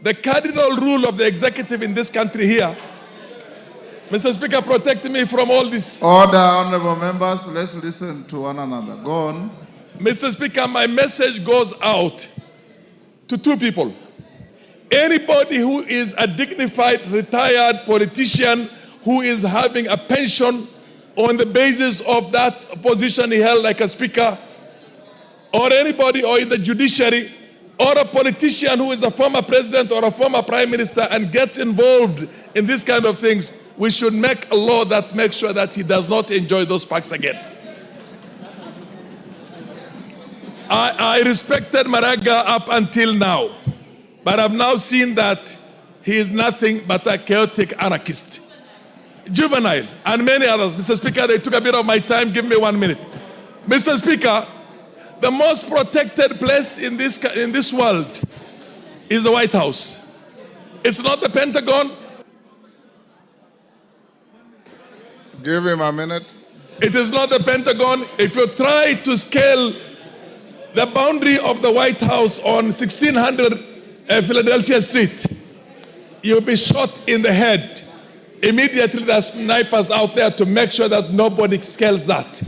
the cardinal rule of the executive in this country here. Mr. Speaker, protect me from all this. Order, honorable members. Let's listen to one another. Go on. Mr. Speaker, my message goes out to two people. Anybody who is a dignified, retired politician who is having a pension on the basis of that position he held like a speaker, or anybody or in the judiciary, or a politician who is a former president or a former prime minister and gets involved in these kind of things, we should make a law that makes sure that he does not enjoy those perks again. I respected Maraga up until now, but I've now seen that he is nothing but a chaotic anarchist. Juvenile and many others. Mr. Speaker, they took a bit of my time. Give me 1 minute. Mr. Speaker, the most protected place in this world is the White House. It's not the Pentagon. Give him a minute. It is not the Pentagon. If you try to scale the boundary of the White House on 1600 Philadelphia Street, you'll be shot in the head. Immediately there are snipers out there to make sure that nobody scales that.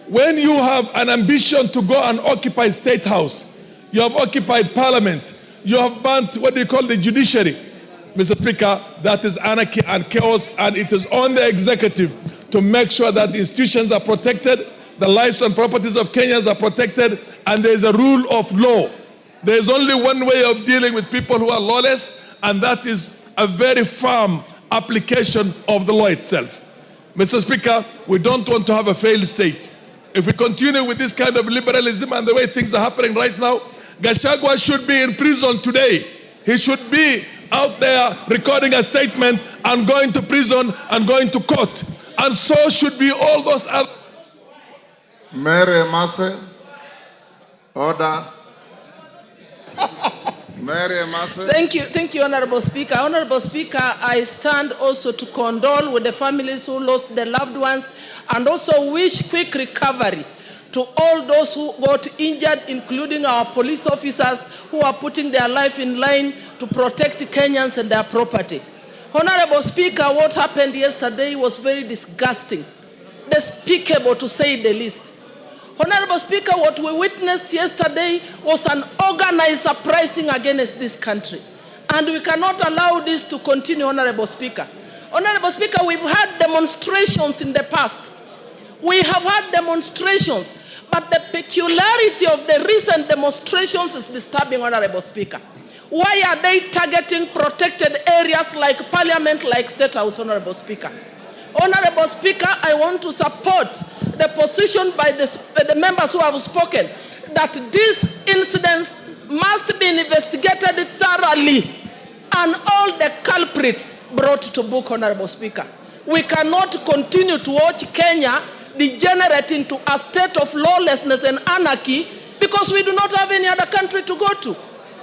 When you have an ambition to go and occupy State House, you have occupied Parliament, you have burnt what they call the judiciary, Mr. Speaker, that is anarchy and chaos, and it is on the executive to make sure that the institutions are protected, the lives and properties of Kenyans are protected, and there is a rule of law. There is only one way of dealing with people who are lawless, and that is a very firm application of the law itself. Mr. Speaker, we don't want to have a failed state. If we continue with this kind of liberalism and the way things are happening right now, Gachagua should be in prison today. He should be out there recording a statement and going to prison and going to court. And so should be all those other. Mary Masse. Order. Mary Masse. Thank you, Honorable Speaker. Honorable Speaker, I stand also to condole with the families who lost their loved ones and also wish quick recovery to all those who got injured, including our police officers who are putting their life in line to protect Kenyans and their property. Honorable Speaker, what happened yesterday was very disgusting, despicable to say the least. Honorable Speaker, what we witnessed yesterday was an organized uprising against this country. And we cannot allow this to continue, Honorable Speaker. Honorable Speaker, we've had demonstrations in the past. We have had demonstrations, but the peculiarity of the recent demonstrations is disturbing, Honorable Speaker. Why are they targeting protected areas like Parliament, like State House, Honorable Speaker? Honorable Speaker, I want to support the position by the members who have spoken that these incidents must be investigated thoroughly and all the culprits brought to book, Honorable Speaker. We cannot continue to watch Kenya degenerate into a state of lawlessness and anarchy because we do not have any other country to go to.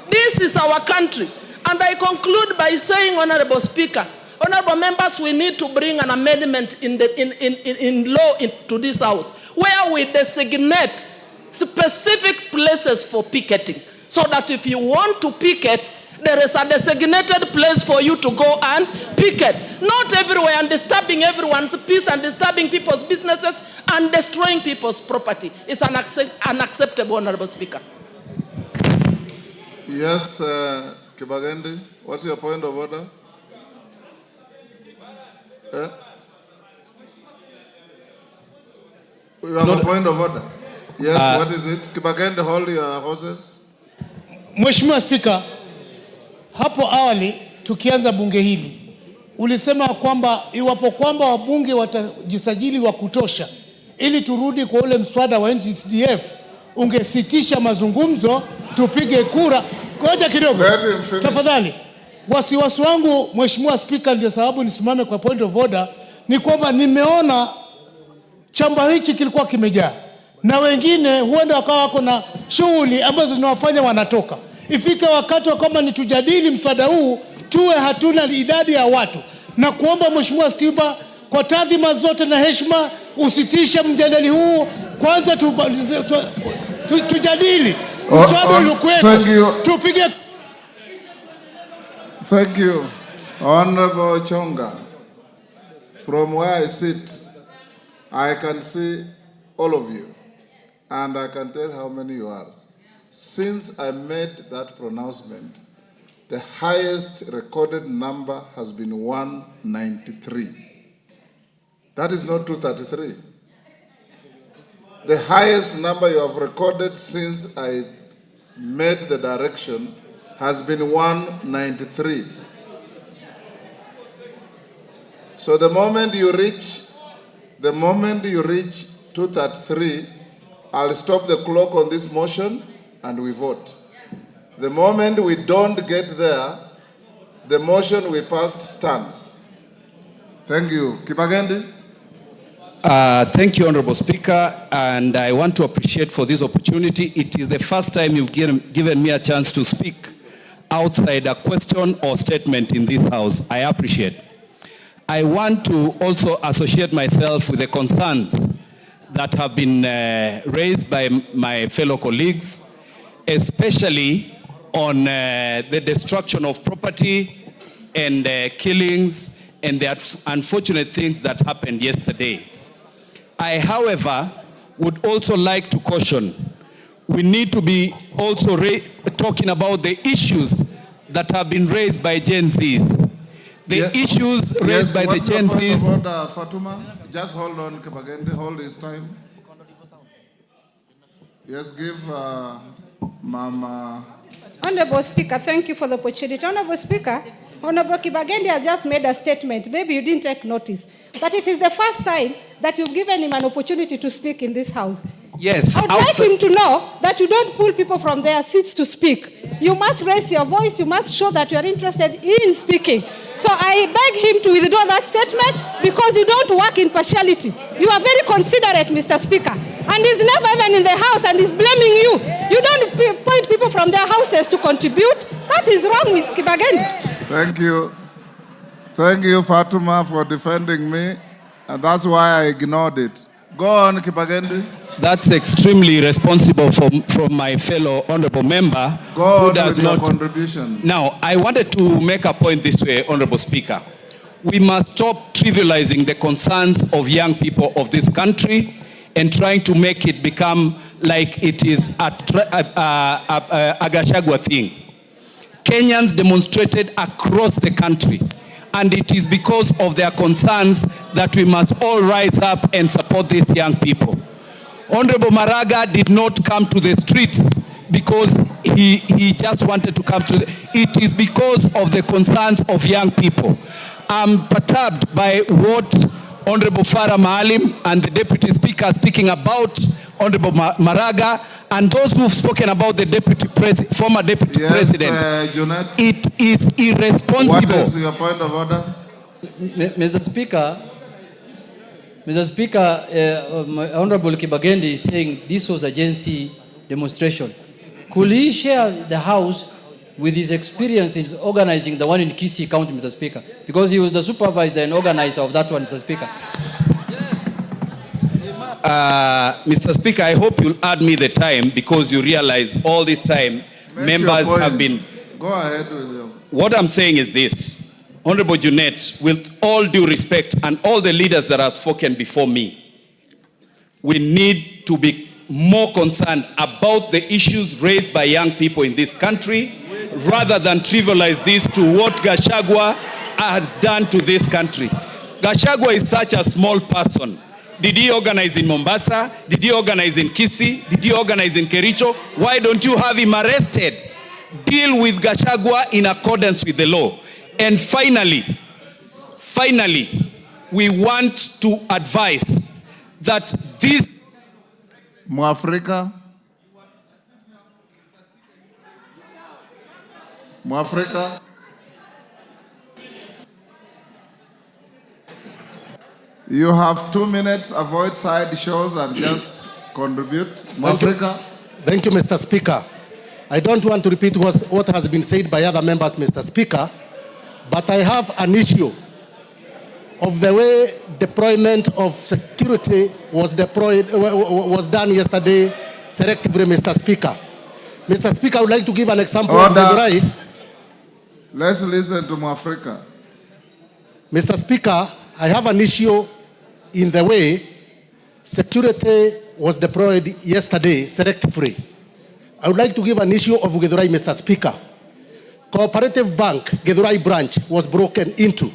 This is our country. And I conclude by saying, Honorable Speaker, honorable members, we need to bring an amendment in law to this House where we designate specific places for picketing so that if you want to picket, there is a designated place for you to go and picket. Not everywhere and disturbing everyone's peace and disturbing people's businesses and destroying people's property. It's unacceptable, Honorable Speaker. Yes, Kibagendi, what's your point of order? You have a point of order. Yes, what is it? Kibagende, hold your horses. Mheshimiwa Speaker, hapo awali tukianza bunge hili ulisema kwamba iwapo kwamba wabunge watajisajili wa kutosha ili turudi kwa ule mswada wa NGCDF ungesitisha mazungumzo tupige kura. Ngoja kidogo tafadhali. Wasiwasi wangu Mheshimiwa Speaker, ndio sababu nisimame kwa point of order, ni kwamba nimeona chamba hichi kilikuwa kimejaa na wengine huenda wakawa wako na shughuli ambazo zinawafanya wanatoka. Ifike wakati wa kama nitujadili mswada huu tuwe hatuna idadi ya watu, na kuomba Mheshimiwa Speaker kwa taadhima zote na heshima usitishe mjadala huu kwanza tujadili mswada uliokuwepo tupige Thank you, Honorable Chonga. From where I sit, I can see all of you, and I can tell how many you are. Since I made that pronouncement, the highest recorded number has been 193. That is not 233. The highest number you have recorded since I made the direction has been 193. So the moment you reach 233, I'll stop the clock on this motion and we vote. The moment we don't get there, the motion we passed stands. Thank you. Kibagendi? Thank you, Honorable Speaker, and I want to appreciate for this opportunity. It is the first time you've given me a chance to speak outside a question or statement in this House. I appreciate. I want to also associate myself with the concerns that have been raised by my fellow colleagues, especially on the destruction of property and killings and the unfortunate things that happened yesterday. I, however, would also like to caution, we need to be also talking about the issues that have been raised by Gen Zs. The issues raised by the Gen Zs. Fatuma, just hold on, Kibagende, hold this time. Yes, give Mama. Honorable Speaker, thank you for the opportunity. Honorable Speaker, Honorable Kibagende has just made a statement. Maybe you didn't take notice. But it is the first time that you've given him an opportunity to speak in this House. Yes. I would like him to know that you don't pull people from their seats to speak. You must raise your voice. You must show that you are interested in speaking. So I beg him to withdraw that statement because you don't work in partiality. You are very considerate, Mr. Speaker. And he's never even in the House and he's blaming you. You don't point people from their houses to contribute. That is wrong, Ms. Kibagende. Thank you. Thank you, Fatuma, for defending me. And that's why I ignored it. Go on, Kibagende. That's extremely irresponsible from my fellow honorable member. Go on who does with your not contribution. Now, I wanted to make a point this way, Honorable Speaker. We must stop trivializing the concerns of young people of this country and trying to make it become like it is a Gachagua thing. Kenyans demonstrated across the country, and it is because of their concerns that we must all rise up and support these young people. Honorable Maraga did not come to the streets because he just wanted to come to it is because of the concerns of young people. I'm perturbed by what Honorable Farah Maalim and the Deputy Speaker are speaking about Honorable Maraga and those who've spoken about the former Deputy President. Junet, it is irresponsible. what is your point of order? Mr. Speaker, Honorable Kibagende is saying this was a Gen Z demonstration. Could he share the House with his experience in organizing the one in Kisii County, Mr. Speaker? Because he was the supervisor and organizer of that one, Mr. Speaker. Mr. Speaker, I hope you'll add me the time because you realize all this time members have been... Go ahead with you. What I'm saying is this. Honorable Junet, with all due respect and all the leaders that have spoken before me, we need to be more concerned about the issues raised by young people in this country rather than trivialize this to what Gachagua has done to this country. Gachagua is such a small person. Did he organize in Mombasa? Did he organize in Kisii? Did he organize in Kericho? Why don't you have him arrested? Deal with Gachagua in accordance with the law. And finally, we want to advise that this... Mwafrika, you have 2 minutes. Avoid side shows and just contribute. Mwafrika. Thank you, Mr. Speaker. I don't want to repeat what has been said by other members, Mr. Speaker, but I have an issue of the way deployment of security was done yesterday selectively, Mr. Speaker. Mr. Speaker, I would like to give an example of the right. Let's listen to Mwafrika. Mr. Speaker, I have an issue in the way security was deployed yesterday, select-free. I would like to give an issue of Githurai, Mr. Speaker. Cooperative Bank, Githurai branch, was broken into.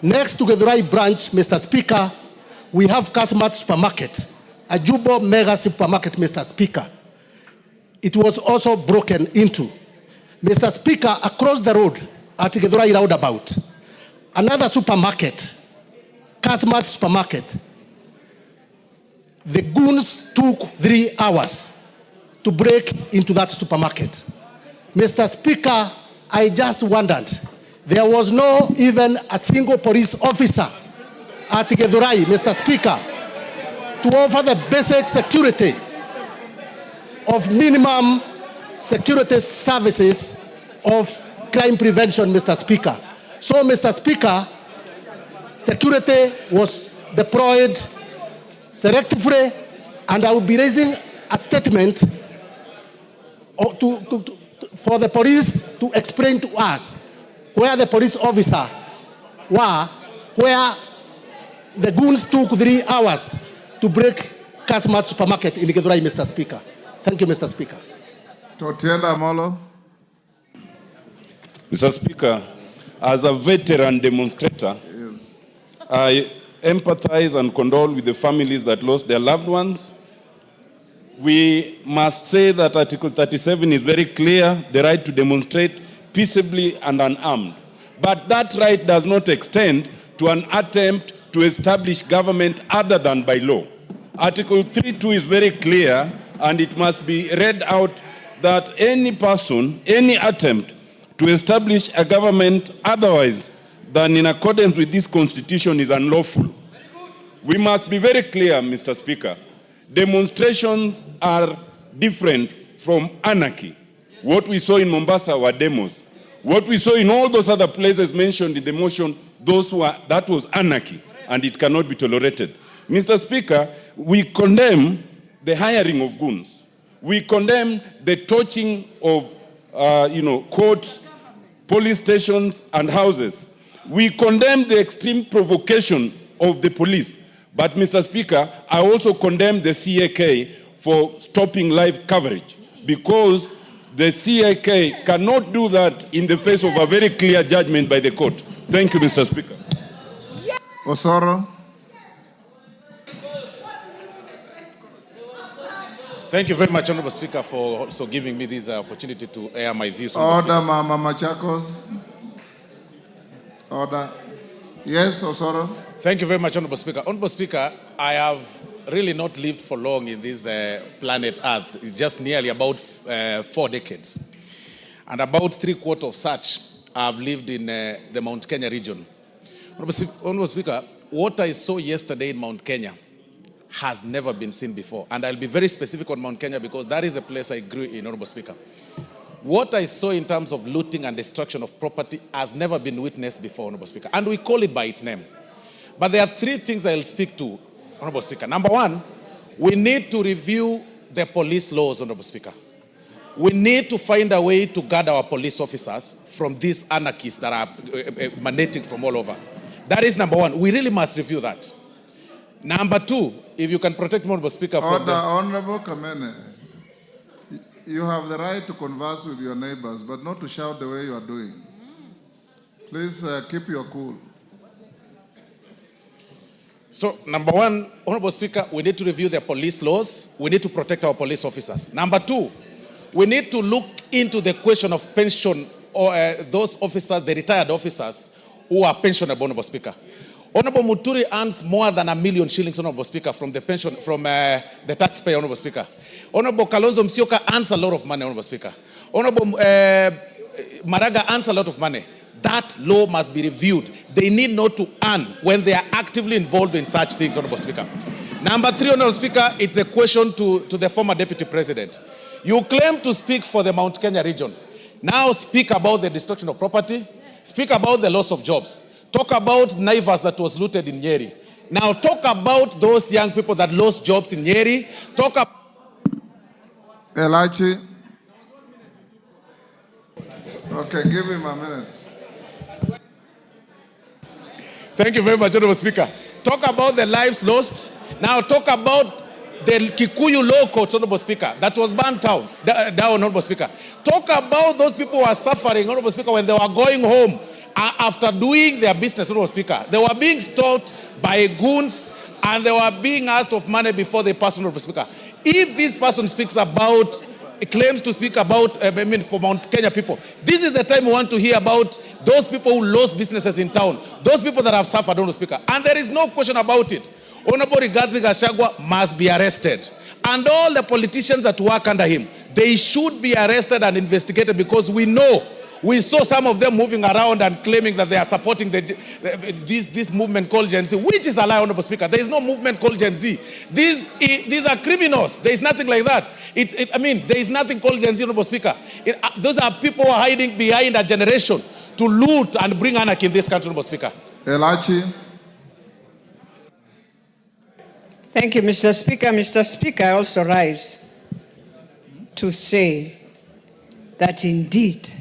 Next to Githurai branch, Mr. Speaker, we have Kasmat Supermarket, a Jubo mega supermarket, Mr. Speaker. It was also broken into. Mr. Speaker, across the road at Githurai roundabout, another supermarket, Kasmat Supermarket, the goons took 3 hours to break into that supermarket. Mr. Speaker, I just wondered, there was no even a single police officer at Githurai, Mr. Speaker, to offer the basic security of minimum security services of crime prevention, Mr. Speaker. So, Mr. Speaker, security was deployed selectively, and I will be raising a statement for the police to explain to us where the police officer were, where the goons took 3 hours to break Kasmat Supermarket in Githurai, Mr. Speaker. Thank you, Mr. Speaker. Totienda Molo. Mr. Speaker, as a veteran demonstrator, Yes. I empathize and condole with the families that lost their loved ones. We must say that Article 37 is very clear, the right to demonstrate peaceably and unarmed. But that right does not extend to an attempt to establish government other than by law. Article 3.2 is very clear, and it must be read out that any person, any attempt to establish a government otherwise than in accordance with this constitution is unlawful. We must be very clear, Mr. Speaker. Demonstrations are different from anarchy. What we saw in Mombasa were demos. What we saw in all those other places mentioned in the motion, that was anarchy, and it cannot be tolerated. Mr. Speaker, we condemn the hiring of goons. We condemn the torching of courts, police stations, and houses. We condemn the extreme provocation of the police. But, Mr. Speaker, I also condemn the CAK for stopping live coverage, because the CAK cannot do that in the face of a very clear judgment by the court. Thank you, Mr. Speaker. Osoro. Thank you very much, Honorable Speaker, for also giving me this opportunity to air my views. Order, Mama Machakos. Order. Yes, Osoro. Thank you very much, Honorable Speaker. Honorable Speaker, I have really not lived for long in this planet Earth. It's just nearly about 4 decades. And about 3/4 of such I've lived in the Mount Kenya region. Honorable Speaker, what I saw yesterday in Mount Kenya has never been seen before. And I'll be very specific on Mount Kenya because that is a place I grew in, Honorable Speaker. What I saw in terms of looting and destruction of property has never been witnessed before, Honorable Speaker. And we call it by its name. But there are 3 things I'll speak to, Honorable Speaker. Number 1, we need to review the police laws, Honorable Speaker. We need to find a way to guard our police officers from these anarchists that are emanating from all over. That is number 1. We really must review that. Number 2, if you can protect, Honorable Speaker, from Order, Honorable Kamene. You have the right to converse with your neighbors, but not to shout the way you are doing. Please keep your cool. So, number 1, Honorable Speaker, we need to review the police laws. We need to protect our police officers. Number 2, we need to look into the question of pension or those officers, the retired officers who are pensionable, Honorable Speaker. Honorable Muturi earns more than 1 million shillings, Honorable Speaker, from the pension, from the taxpayer, Honorable Speaker. Honorable Kalonzo Musyoka earns a lot of money, Honorable Speaker. Honorable Maraga earns a lot of money. That law must be reviewed. They need not to earn when they are actively involved in such things, Honorable Speaker. Number 3, Honorable Speaker, it's the question to the former Deputy President. You claim to speak for the Mount Kenya region. Now speak about the destruction of property. Speak about the loss of jobs. Talk about Naivas that was looted in Nyeri. Now talk about those young people that lost jobs in Nyeri. Talk about... Elachi. Okay, give him a minute. Thank you very much, Honorable Speaker. Talk about the lives lost. Now talk about the Kikuyu law court, Honorable Speaker, that was burnt down, Honorable Speaker. Talk about those people who are suffering, Honorable Speaker, when they were going home after doing their business, Honorable Speaker. They were being stopped by goons and they were being asked of money before they passed, Honorable Speaker. If this person claims to speak about, for Mount Kenya people, this is the time we want to hear about those people who lost businesses in town, those people that have suffered, Honorable Speaker. And there is no question about it. Honorable Gachagua must be arrested. And all the politicians that work under him, they should be arrested and investigated, because we saw some of them moving around and claiming that they are supporting this movement called Gen Z, which is a lie, Honorable Speaker. There is no movement called Gen Z. These are criminals. There is nothing like that. There is nothing called Gen Z, Honorable Speaker. Those are people who are hiding behind a generation to loot and bring anarchy in this country, Honorable Speaker. Elachi. Thank you, Mr. Speaker. Mr. Speaker, I also rise to say that indeed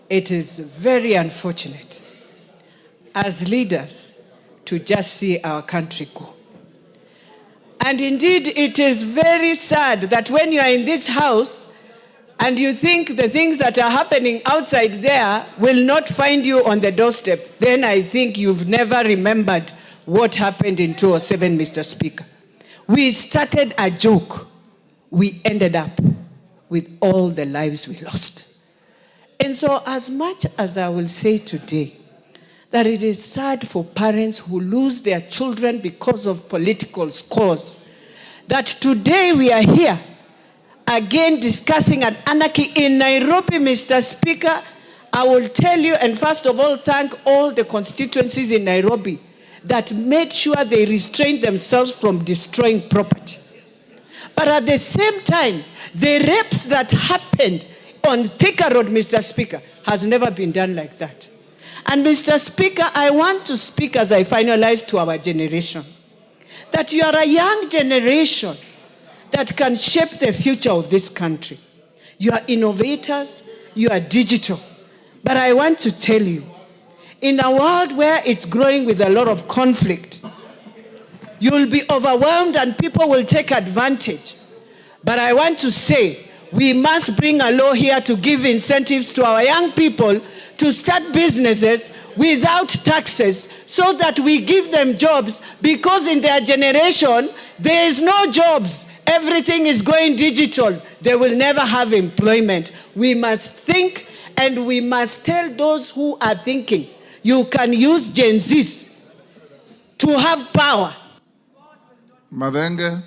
it is very unfortunate as leaders to just see our country go. And indeed, it is very sad that when you are in this house and you think the things that are happening outside there will not find you on the doorstep, then I think you've never remembered what happened in 2007, Mr. Speaker. We started a joke. We ended up with all the lives we lost. And so as much as I will say today that it is sad for parents who lose their children because of political scores, that today we are here again discussing an anarchy in Nairobi, Mr. Speaker, I will tell you, and first of all, thank all the constituencies in Nairobi that made sure they restrained themselves from destroying property. But at the same time, the rapes that happened on Thika Road, Mr. Speaker, has never been done like that. And Mr. Speaker, I want to speak as I finalize to our generation, that you are a young generation that can shape the future of this country. You are innovators, you are digital. But I want to tell you, in a world where it's growing with a lot of conflict, you will be overwhelmed and people will take advantage. But I want to say, we must bring a law here to give incentives to our young people to start businesses without taxes, so that we give them jobs, because in their generation, there is no jobs. Everything is going digital. They will never have employment. We must think, and we must tell those who are thinking, you can use Gen Zs to have power. Madenge.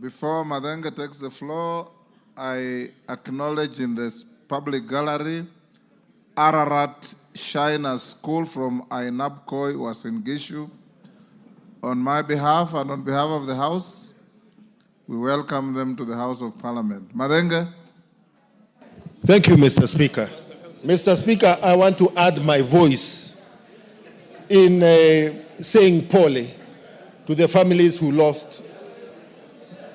Before Madenge takes the floor, I acknowledge in this public gallery Ararat Shiner School from Ainabkoi was in Gishu. On my behalf and on behalf of the House, we welcome them to the House of Parliament. Madenge. Thank you, Mr. Speaker. Mr. Speaker, I want to add my voice in saying pole to the families who lost,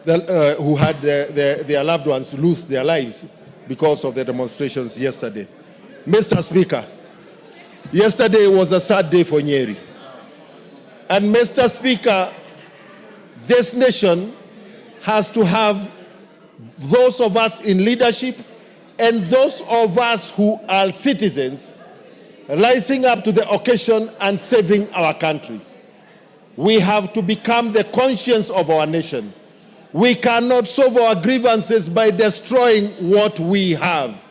who had their loved ones lose their lives because of the demonstrations yesterday. Mr. Speaker, yesterday was a sad day for Nyeri. And Mr. Speaker, this nation has to have those of us in leadership and those of us who are citizens rising up to the occasion and saving our country. We have to become the conscience of our nation. We cannot solve our grievances by destroying what we have.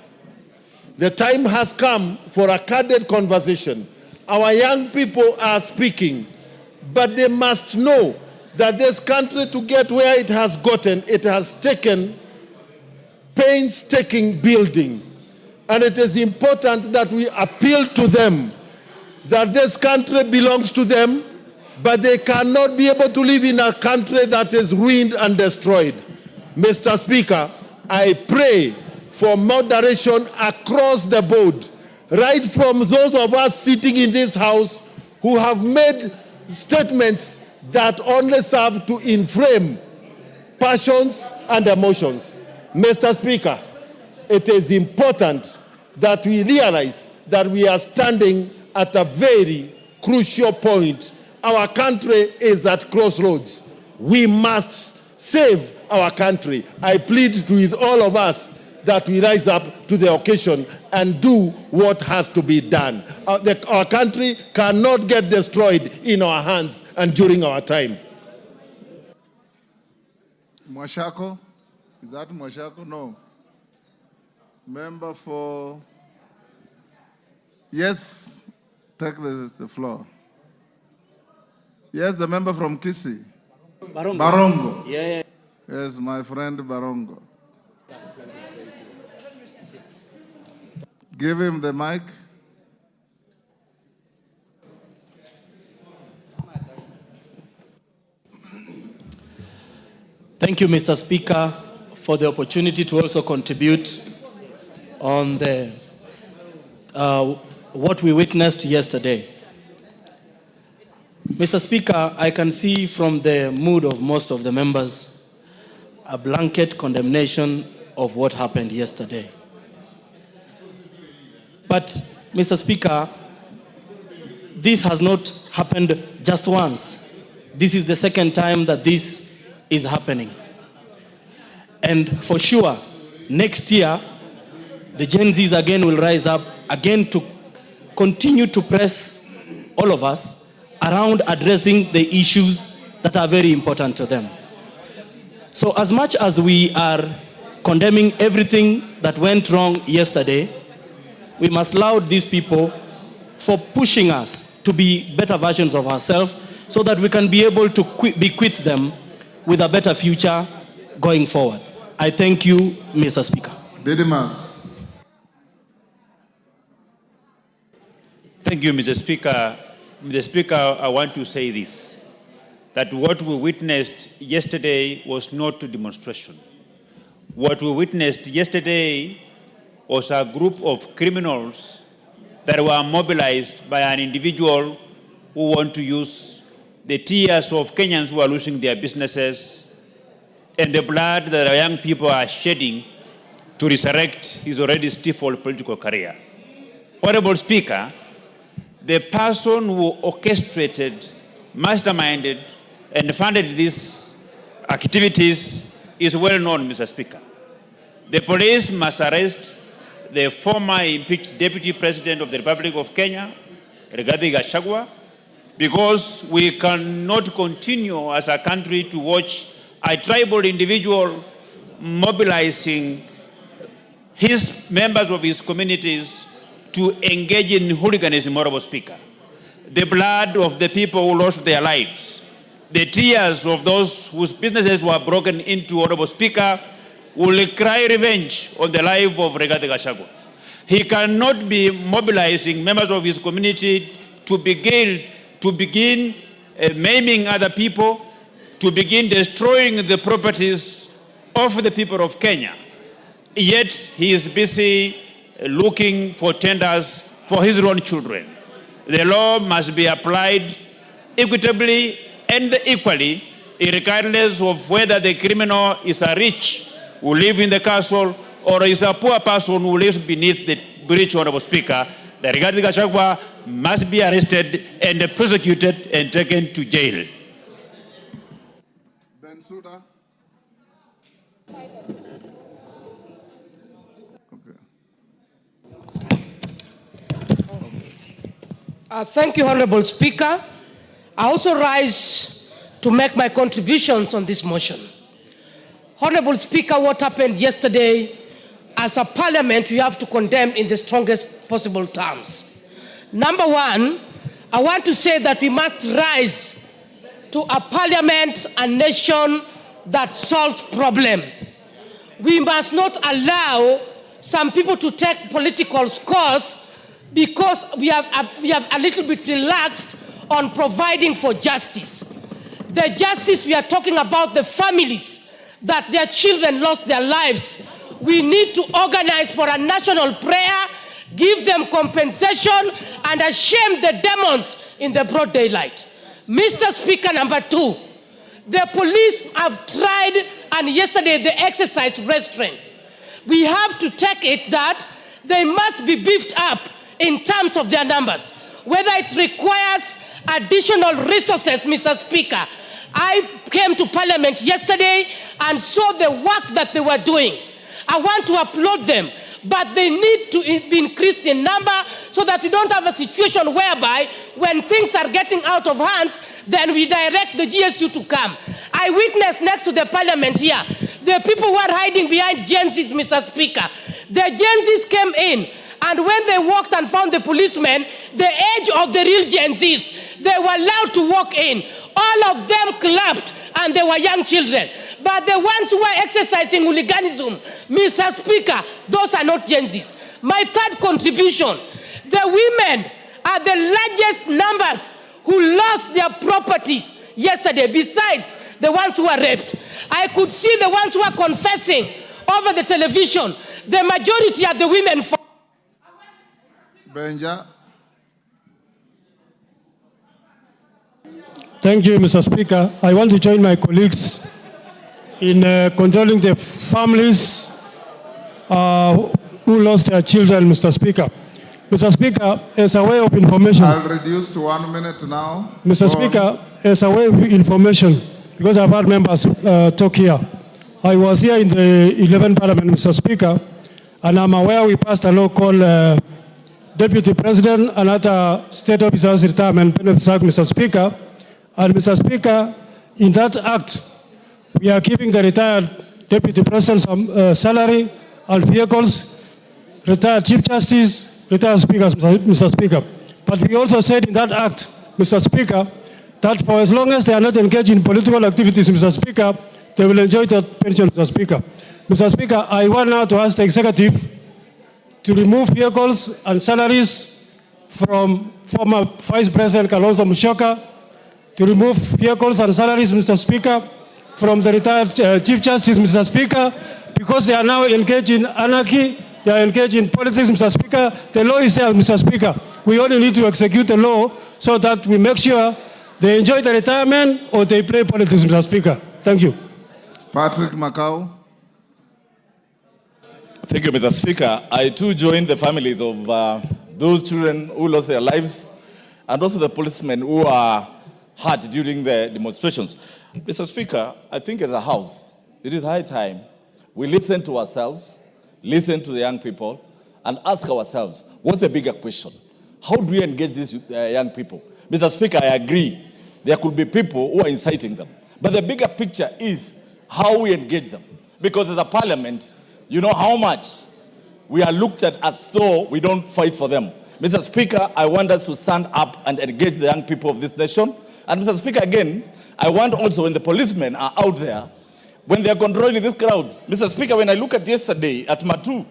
The time has come for a candid conversation. Our young people are speaking, but they must know that this country, to get where it has gotten, it has taken painstaking building. And it is important that we appeal to them that this country belongs to them, but they cannot be able to live in a country that is ruined and destroyed. Mr. Speaker, I pray for moderation across the board, right from those of us sitting in this house who have made statements that only serve to inflame passions and emotions. Mr. Speaker, it is important that we realize that we are standing at a very crucial point. Our country is at crossroads. We must save our country. I plead with all of us that we rise up to the occasion and do what has to be done. Our country cannot get destroyed in our hands and during our time. Mwashako? Is that Mwashako? No. Member for... Yes, take the floor. Yes, the member from Kisii. Barongo. Barongo. Yeah. Yes, my friend Barongo. Give him the mic. Thank you, Mr. Speaker, for the opportunity to also contribute on the what we witnessed yesterday. Mr. Speaker, I can see from the mood of most of the members a blanket condemnation of what happened yesterday. But, Mr. Speaker, this has not happened just once. This is the second time that this is happening. And for sure, next year, the Gen Zs again will rise up again to continue to press all of us around addressing the issues that are very important to them. So as much as we are condemning everything that went wrong yesterday, we must laud these people for pushing us to be better versions of ourselves so that we can be able to bequeath them with a better future going forward. I thank you, Mr. Speaker. Didymus. Thank you, Mr. Speaker. Mr. Speaker, I want to say this, that what we witnessed yesterday was not a demonstration. What we witnessed yesterday was a group of criminals that were mobilized by an individual who want to use the tears of Kenyans who are losing their businesses and the blood that our young people are shedding to resurrect his already stifled political career. Honorable Speaker, the person who orchestrated, masterminded, and funded these activities is well known, Mr. Speaker. The police must arrest the former impeached Deputy President of the Republic of Kenya, Rigathi Gachagua, because we cannot continue as a country to watch a tribal individual mobilizing his members of his communities to engage in hooliganism, Honorable Speaker. The blood of the people who lost their lives, the tears of those whose businesses were broken into, Honorable Speaker, will cry revenge on the life of Rigathi Gachagua. He cannot be mobilizing members of his community to begin maiming other people, to begin destroying the properties of the people of Kenya. Yet he is busy looking for tenders for his own children. The law must be applied equitably and equally, regardless of whether the criminal is a rich who lives in the castle or is a poor person who lives beneath the bridge, Honorable Speaker. The Rigathi Gachagua must be arrested and prosecuted and taken to jail. Bensouda. Thank you, Honorable Speaker. I also rise to make my contributions on this motion. Honorable Speaker, what happened yesterday, as a parliament, we have to condemn in the strongest possible terms. Number one, I want to say that we must rise to a parliament, a nation that solves problems. We must not allow some people to take political scores because we have a little bit relaxed on providing for justice. The justice we are talking about, the families that their children lost their lives. We need to organize for a national prayer, give them compensation, and shame the demons in the broad daylight. Mr. Speaker, number two, the police have tried, and yesterday they exercised restraint. we have to take it that they must be beefed up in terms of their numbers. Whether it requires additional resources, Mr. Speaker. I came to Parliament yesterday and saw the work that they were doing. I want to applaud them, but they need to be increased in number so that we don't have a situation whereby when things are getting out of hands, then we direct the GSU to come. I witnessed next to the Parliament here, the people who are hiding behind Gen Zs, Mr. Speaker. The Gen Zs came in, and when they walked and found the policemen, the age of the real Gen Zs, they were allowed to walk in. All of them clapped, and they were young children. But the ones who are exercising hooliganism, Mr. Speaker, those are not Gen Zs. My third contribution, the women are the largest numbers who lost their properties yesterday, besides the ones who were raped. I could see the ones who are confessing over the television. The majority are the women. Benja. Thank you, Mr. Speaker. I want to join my colleagues in condoling the families who lost their children, Mr. Speaker. Mr. Speaker, as a way of information... I'll reduce to 1 minute now. Mr. Speaker, as a way of information, because I've had members talk here, I was here in the 11th Parliament, Mr. Speaker, and I'm aware we passed a law called Deputy President and other state officers retirement benefits act, Mr. Speaker. And Mr. Speaker, in that act, we are giving the retired Deputy President some salary and vehicles, retired Chief Justice, retired Speakers, Mr. Speaker. But we also said in that act, Mr. Speaker, that for as long as they are not engaged in political activities, Mr. Speaker, they will enjoy their pension, Mr. Speaker. Mr. Speaker, I want now to ask the executive to remove vehicles and salaries from former Vice President Kalonzo Musyoka, to remove vehicles and salaries, Mr. Speaker, from the retired Chief Justice, Mr. Speaker, because they are now engaged in anarchy, they are engaged in politics, Mr. Speaker. The law is there, Mr. Speaker. We only need to execute the law so that we make sure they enjoy the retirement or they play politics, Mr. Speaker. Thank you. Patrick Macau. Thank you, Mr. Speaker. I too join the families of those children who lost their lives and also the policemen who are hurt during the demonstrations. Mr. Speaker, I think as a House, it is high time we listen to ourselves, listen to the young people, and ask ourselves, what's the bigger question? How do we engage these young people? Mr. Speaker, I agree. There could be people who are inciting them. But the bigger picture is how we engage them. Because as a parliament, you know how much we are looked at as though we don't fight for them. Mr. Speaker, I want us to stand up and engage the young people of this nation. And Mr. Speaker, again, I want also when the policemen are out there, when they are controlling these crowds. Mr. Speaker, when I look at yesterday at Matu,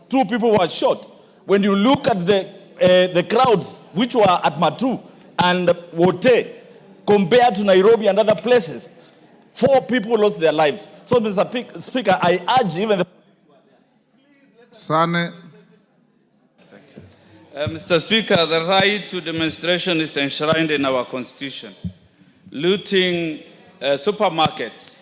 2 people were shot. When you look at the crowds which were at Matu and Wote, compared to Nairobi and other places, 4 people lost their lives. So, Mr. Speaker, I urge even the... Sane. Mr. Speaker, the right to demonstration is enshrined in our Constitution. Looting supermarkets,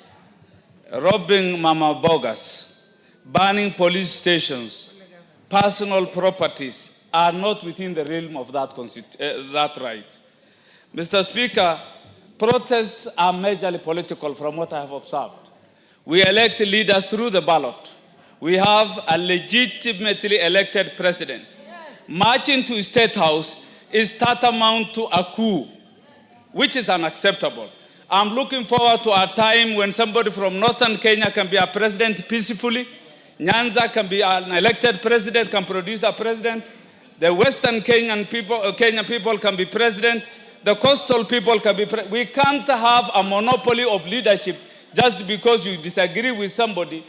robbing mama bogas, burning police stations, personal properties are not within the realm of that right. Mr. Speaker, protests are majorly political from what I have observed. We elect leaders through the ballot. We have a legitimately elected president. Marching to State House is tantamount to a coup, which is unacceptable. I'm looking forward to a time when somebody from northern Kenya can be a president peacefully. Nyanza can be an elected president, can produce a president. The western Kenyan people can be president. The coastal people can be president. We can't have a monopoly of leadership just because you disagree with somebody.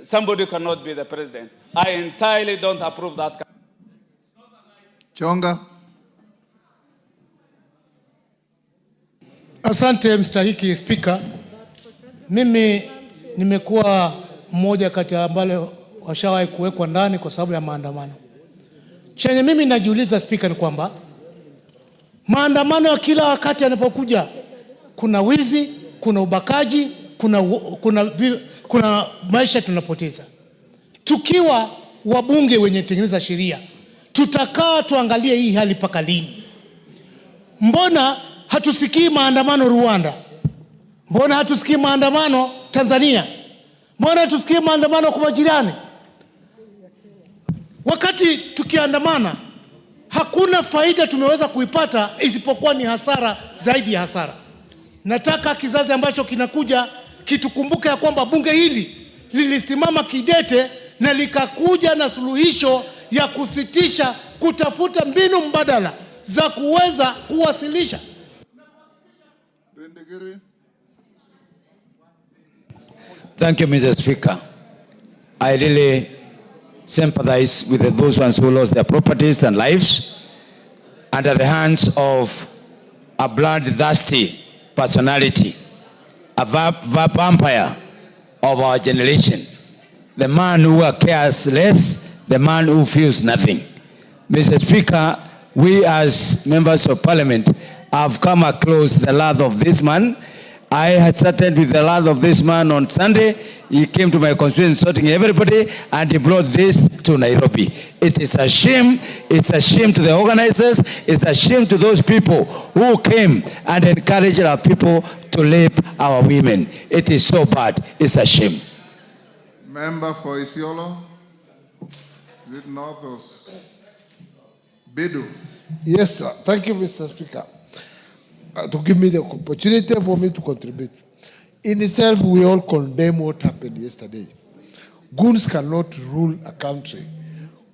Somebody cannot be the president. I entirely don't approve that. Chonga. Asante mstahiki Speaker. Mimi nimekuwa mmoja kati ya ambao washawahi kuwekwa ndani kwa sababu ya maandamano. Chenye mimi najiuliza Speaker ni kwamba maandamano ya kila wakati yanapokuja kuna wizi, kuna ubakaji, kuna maisha tunapoteza. tukiwa wabunge wenye tengeneza sheria, tutakaa tuangalie hii hali paka lini? Mbona hatusikii maandamano Rwanda? Mbona hatusikii maandamano Tanzania? Mbona hatusikii maandamano kwa majirani? Wakati tukiandamana, hakuna faida tumeweza kuipata isipokuwa ni hasara zaidi ya hasara. Nataka kizazi ambacho kinakuja kitukumbuke ya kwamba bunge hili lilisimama kidete na likakuja na suluhisho ya kusitisha, kutafuta mbinu mbadala za kuweza kuwasilisha. Thank you, Mr. Speaker. I really sympathize with those ones who lost their properties and lives under the hands of a bloodthirsty personality, a vampire of our generation, the man who cares less, the man who feels nothing. Mr. Speaker, we as members of parliament have come across the wrath of this man. I had started with the wrath of this man on Sunday. He came to my constituency insulting everybody, and he brought this to Nairobi. It is a shame. It's a shame to the organizers. It's a shame to those people who came and encouraged our people to rape our women. It is so bad. It's a shame. Member for Isiolo. Is it north of Bedu? Yes, sir. Thank you, Mr. Speaker, to give me the opportunity for me to contribute. In itself, we all condemn what happened yesterday. Goons cannot rule a country.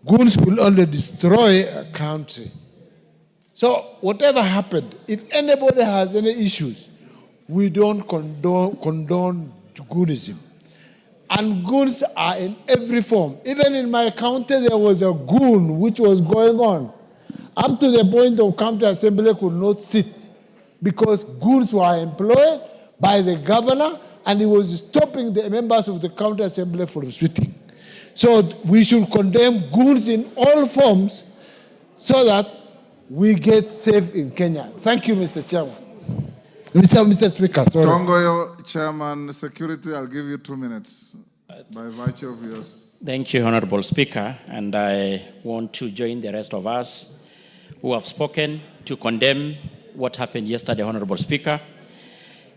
Goons will only destroy a country. So whatever happened, if anybody has any issues, we don't condone goonism. And goons are in every form. Even in my county, there was a goon which was going on, up to the point of county assembly could not sit, because goons were employed by the governor and he was stopping the members of the county assembly from sitting. So we should condemn goons in all forms so that we get safe in Kenya. Thank you, Mr. Chairman. Mr. Speaker, sorry. Tongoyo, Chairman, Security, I'll give you 2 minutes by virtue of yours. Thank you, Honorable Speaker, and I want to join the rest of us who have spoken to condemn what happened yesterday, Honorable Speaker.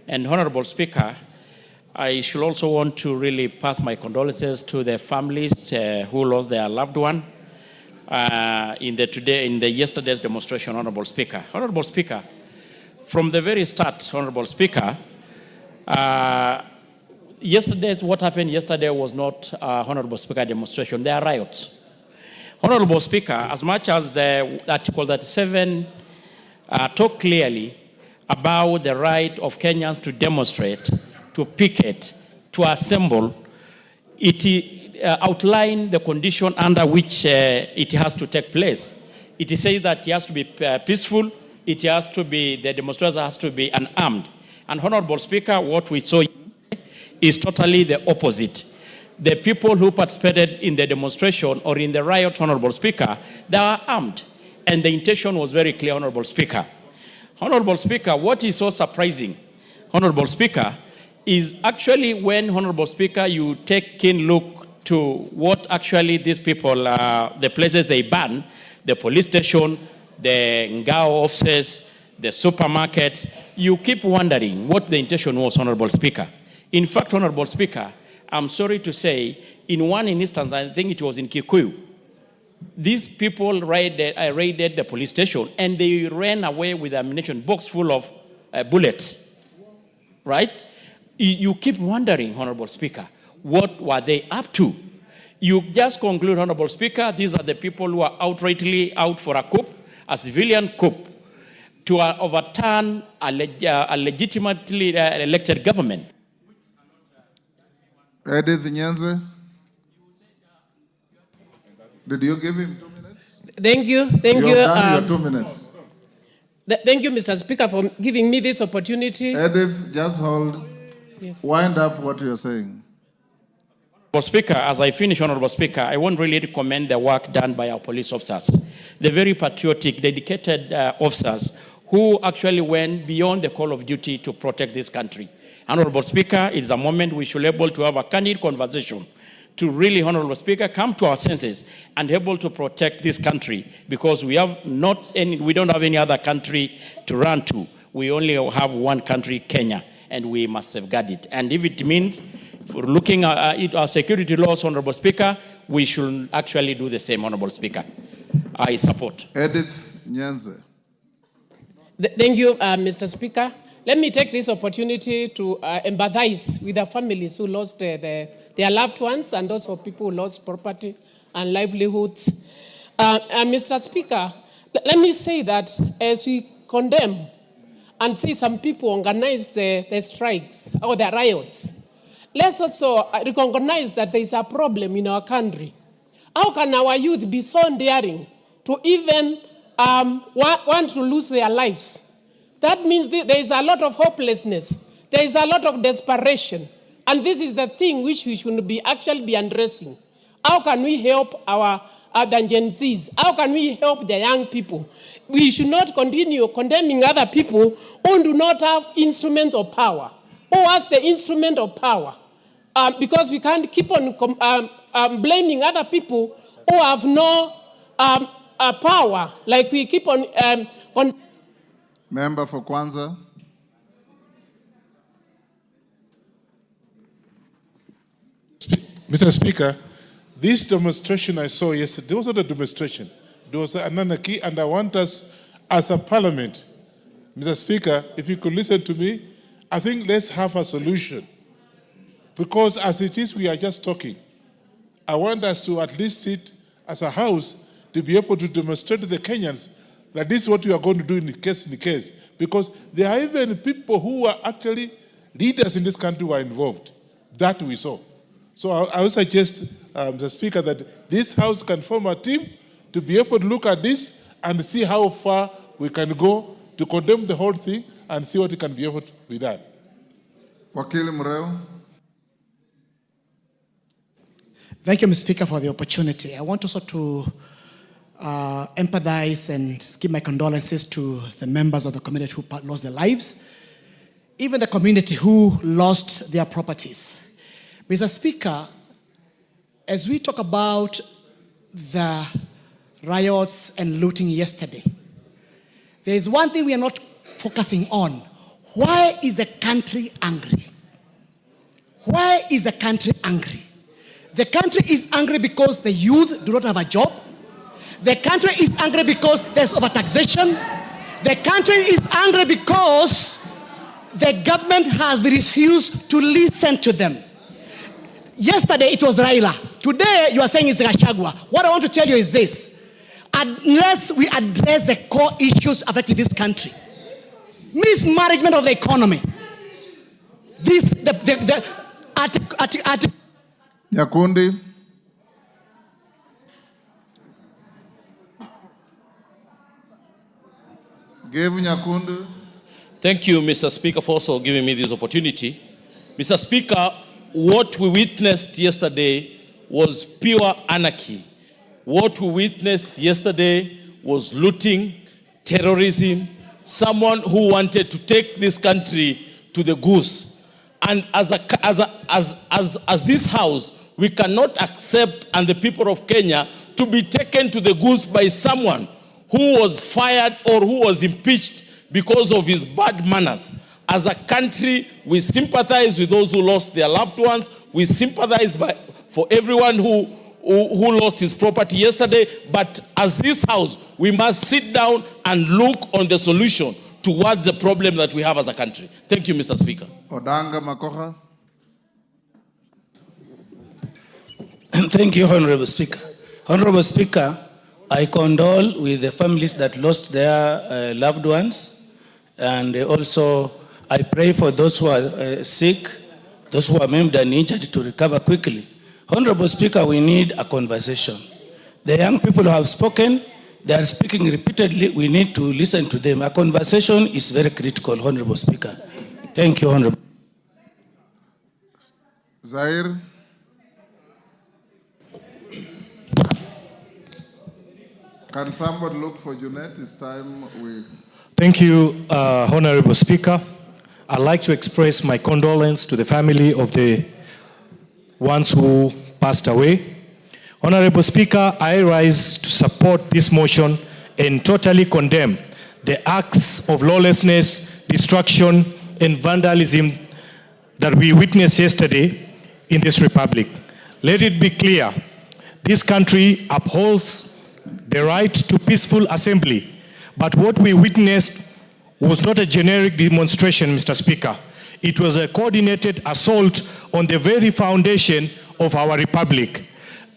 And Honorable Speaker, I should also want to really pass my condolences to the families who lost their loved one in yesterday's demonstration, Honorable Speaker. Honorable Speaker, from the very start, Honorable Speaker, what happened yesterday was not, Honorable Speaker, demonstration. They are riots. Honorable Speaker, as much as Article 37 talk clearly about the right of Kenyans to demonstrate, to picket, to assemble, it outlined the condition under which it has to take place. It says that it has to be peaceful, the demonstrators has to be unarmed. And Honorable Speaker, what we saw is totally the opposite. The people who participated in the demonstration or in the riot, Honorable Speaker, they are armed. And the intention was very clear, Honorable Speaker. Honorable Speaker, what is so surprising, Honorable Speaker, is actually when, Honorable Speaker, you take keen look to what actually these people, the places they ban, the police station, the Ngao offices, the supermarket, you keep wondering what the intention was, Honorable Speaker. In fact, Honorable Speaker, I'm sorry to say, in one instance, I think it was in Kikuyu, these people raided the police station and they ran away with ammunition box full of bullets, right? You keep wondering, Honorable Speaker, what were they up to? You just conclude, Honorable Speaker, these are the people who are outrightly out for a coup, a civilian coup, to overturn a legitimately elected government. Edith Nyenze, did you give him 2 minutes? Thank you. You have done your 2 minutes. Thank you, Mr. Speaker, for giving me this opportunity. Edith, just hold. Yes. Wind up what you're saying. Honorable Speaker, as I finish, Honorable Speaker, I want really to commend the work done by our police officers, the very patriotic, dedicated officers who actually went beyond the call of duty to protect this country. Honorable Speaker, it's a moment we should be able to have a candid conversation to really, Honorable Speaker, come to our senses and able to protect this country, because we don't have any other country to run to. We only have one country, Kenya, and we must safeguard it. And if it means for looking at our security laws, Honorable Speaker, we should actually do the same, Honorable Speaker. I support. Edith Nyanze. Thank you, Mr. Speaker. Let me take this opportunity to empathize with the families who lost their loved ones, and also people who lost property and livelihoods. Mr. Speaker, let me say that as we condemn and see some people organize the strikes or the riots, let's also recognize that there is a problem in our country. How can our youth be so daring to even want to lose their lives? That means there is a lot of hopelessness. There is a lot of desperation. And this is the thing which we should actually be addressing. How can we help our Gen Zs? How can we help the young people? We should not continue condemning other people who do not have instruments of power. Who has the instrument of power? Because we can't keep on blaming other people who have no power, like we keep on... Member for Kwanza. Mr. Speaker, this demonstration I saw yesterday, there was not a demonstration. There was an anarchy, and I want us as a parliament, Mr. Speaker, if you could listen to me, I think let's have a solution. Because as it is, we are just talking. I want us to at least sit as a house to be able to demonstrate to the Kenyans that this is what we are going to do in the case. Because there are even people who are actually leaders in this country who are involved. That we saw. So I would suggest, Mr. Speaker, that this House can form a team to be able to look at this and see how far we can go to condemn the whole thing and see what can be able to be done. Wakili Mureo. Thank you, Mr. Speaker, for the opportunity. I want also to empathize and give my condolences to the members of the community who lost their lives, even the community who lost their properties. Mr. Speaker, as we talk about the riots and looting yesterday, there is one thing we are not focusing on. Why is the country angry? Why is the country angry? The country is angry because the youth do not have a job. The country is angry because there's overtaxation. The country is angry because the government has refused to listen to them. Yesterday it was RAILA. Today you are saying it's Gachagua. What I want to tell you is this. Unless we address the core issues affecting this country, mismanagement of the economy, Nyakundi. Nyakundi. Thank you, Mr. Speaker, for also giving me this opportunity. Mr. Speaker, what we witnessed yesterday was pure anarchy. What we witnessed yesterday was looting, terrorism, someone who wanted to take this country to the goose. And as this House, we cannot accept, and the people of Kenya, to be taken to the goose by someone who was fired or who was impeached because of his bad manners. As a country, we sympathize with those who lost their loved ones. We sympathize for everyone who lost his property yesterday. But as this House, we must sit down and look on the solution towards the problem that we have as a country. Thank you, Mr. Speaker. Odanga Makoha. Thank you, Honorable Speaker. Honorable Speaker, I condole with the families that lost their loved ones, and also I pray for those who are sick, those who are maimed and injured to recover quickly. Honorable Speaker, we need a conversation. The young people who have spoken, they are speaking repeatedly. We need to listen to them. A conversation is very critical, Honorable Speaker. Thank you, Honorable. Zaire. Can somebody look for Junet? It's time we... Thank you, Honorable Speaker. I'd like to express my condolence to the family of the ones who passed away. Honorable Speaker, I rise to support this motion and totally condemn the acts of lawlessness, destruction, and vandalism that we witnessed yesterday in this republic. Let it be clear, this country upholds the right to peaceful assembly, but what we witnessed was not a generic demonstration, Mr. Speaker. It was a coordinated assault on the very foundation of our republic,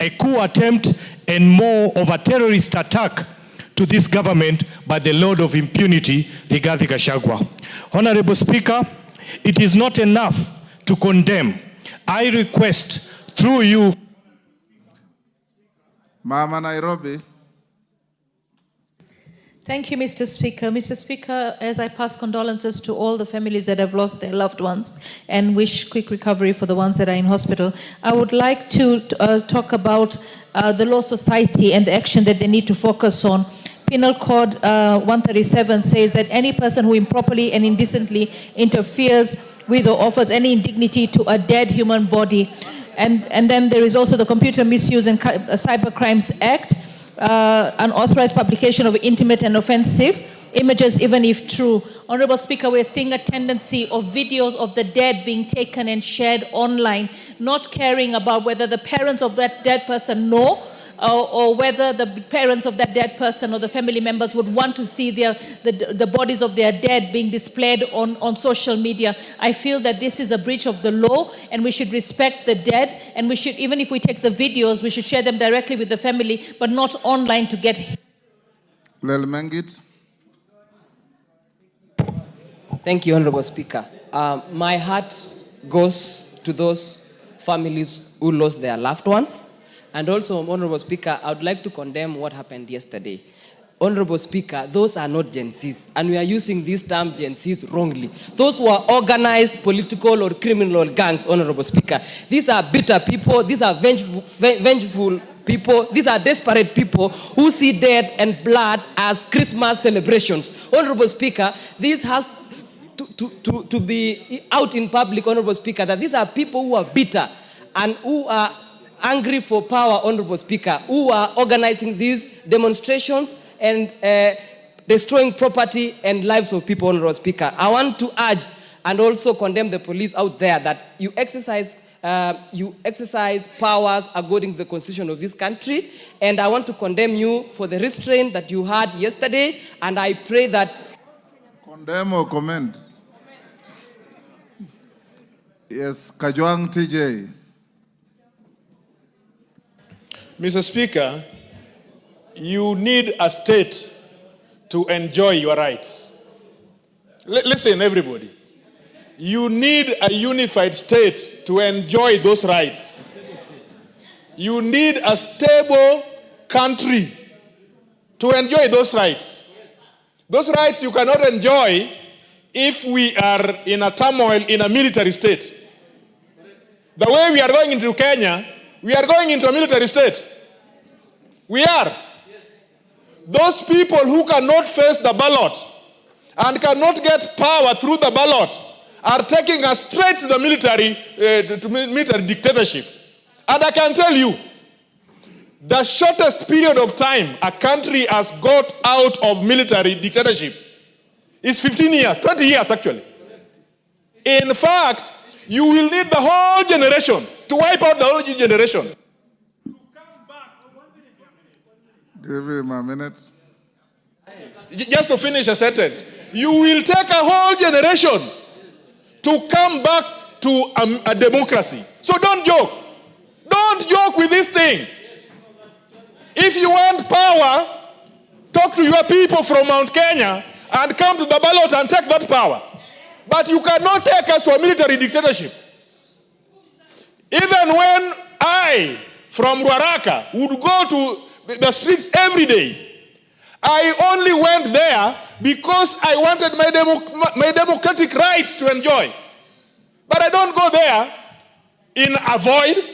a coup attempt and more of a terrorist attack to this government by the Lord of Impunity, Rigathi Gachagua. Honorable Speaker, it is not enough to condemn. I request through you, Mama Nairobi. Thank you, Mr. Speaker. Mr. Speaker, as I pass condolences to all the families that have lost their loved ones and wish quick recovery for the ones that are in hospital, I would like to talk about the Law Society and the action that they need to focus on. Penal Code 137 says that any person who improperly and indecently interferes with or offers any indignity to a dead human body. And then there is also the Computer Misuse and Cyber Crimes Act, unauthorized publication of intimate and offensive images, even if true. Honorable Speaker, we're seeing a tendency of videos of the dead being taken and shared online, not caring about whether the parents of that dead person know or whether the parents of that dead person or the family members would want to see the bodies of their dead being displayed on social media. I feel that this is a breach of the law and we should respect the dead, and we should, even if we take the videos, we should share them directly with the family, but not online to get... Lel Mengit. Thank you, Honorable Speaker. My heart goes to those families who lost their loved ones. And also, Honorable Speaker, I would like to condemn what happened yesterday. Honorable Speaker, those are not Gen Zs, and we are using this term Gen Zs wrongly. Those who are organized political or criminal gangs, Honorable Speaker. These are bitter people, these are vengeful people, these are desperate people who see death and blood as Christmas celebrations. Honorable Speaker, this has to be out in public, Honorable Speaker, that these are people who are bitter and who are angry for power, Honorable Speaker, who are organizing these demonstrations and destroying property and lives of people, Honorable Speaker. I want to urge and also condemn the police out there that you exercise powers according to the constitution of this country, and I want to condemn you for the restraint that you had yesterday, and I pray that... Condemn or comment? Yes, Kajwang TJ. Mr. Speaker, you need a state to enjoy your rights. Listen, everybody. You need a unified state to enjoy those rights. You need a stable country to enjoy those rights. Those rights you cannot enjoy if we are in a turmoil in a military state. The way we are going into Kenya, we are going into a military state. We are. Those people who cannot face the ballot and cannot get power through the ballot are taking us straight to the military dictatorship. And I can tell you, the shortest period of time a country has got out of military dictatorship is 15 years, 20 years actually. In fact, you will need the whole generation to wipe out the whole generation. Give him a minute. Just to finish a sentence. You will take a whole generation to come back to a democracy. So don't joke. Don't joke with this thing. If you want power, talk to your people from Mount Kenya and come to the ballot and take that power. But you cannot take us to a military dictatorship. Even when I, from Ruaraka, would go to the streets every day, I only went there because I wanted my democratic rights to enjoy. But I don't go there in a void,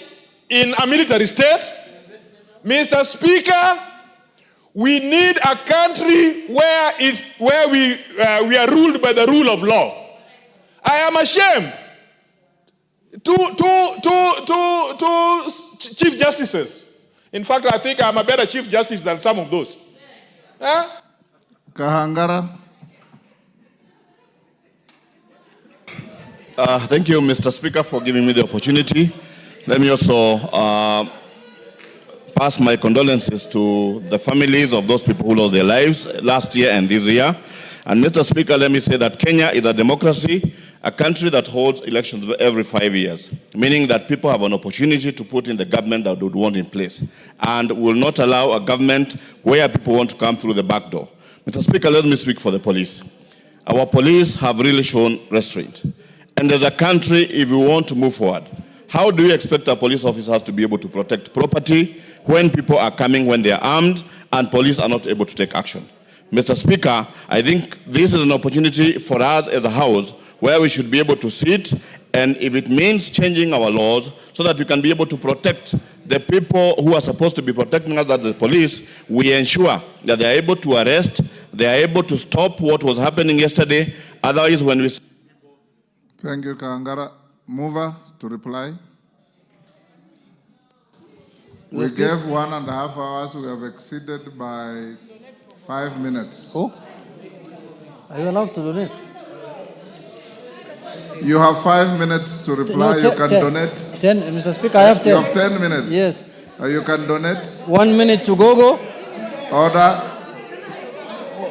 in a military state. Mr. Speaker, we need a country where we are ruled by the rule of law. I am ashamed two chief justices. In fact, I think I'm a better chief justice than some of those. Kahangara. Thank you, Mr. Speaker, for giving me the opportunity. Let me also pass my condolences to the families of those people who lost their lives last year and this year. And Mr. Speaker, let me say that Kenya is a democracy, a country that holds elections every 5 years, meaning that people have an opportunity to put in the government that they would want in place, and will not allow a government where people want to come through the back door. Mr. Speaker, let me speak for the police. Our police have really shown restraint. And as a country, if we want to move forward, how do you expect our police officers to be able to protect property when people are coming when they are armed and police are not able to take action? Mr. Speaker, I think this is an opportunity for us as a house where we should be able to sit, and if it means changing our laws so that we can be able to protect the people who are supposed to be protecting us as the police, we ensure that they are able to arrest, they are able to stop what was happening yesterday. Otherwise, when we... Thank you, Kahangara. Mover to reply. We gave 1.5 hours. We have exceeded by 5 minutes. Oh? Are you allowed to donate? You have 5 minutes to reply. No, you can 10. donate. 10, Mr. Speaker, I have 10. You have 10 minutes. Yes. You can donate. 1 minute to Gogo. Order.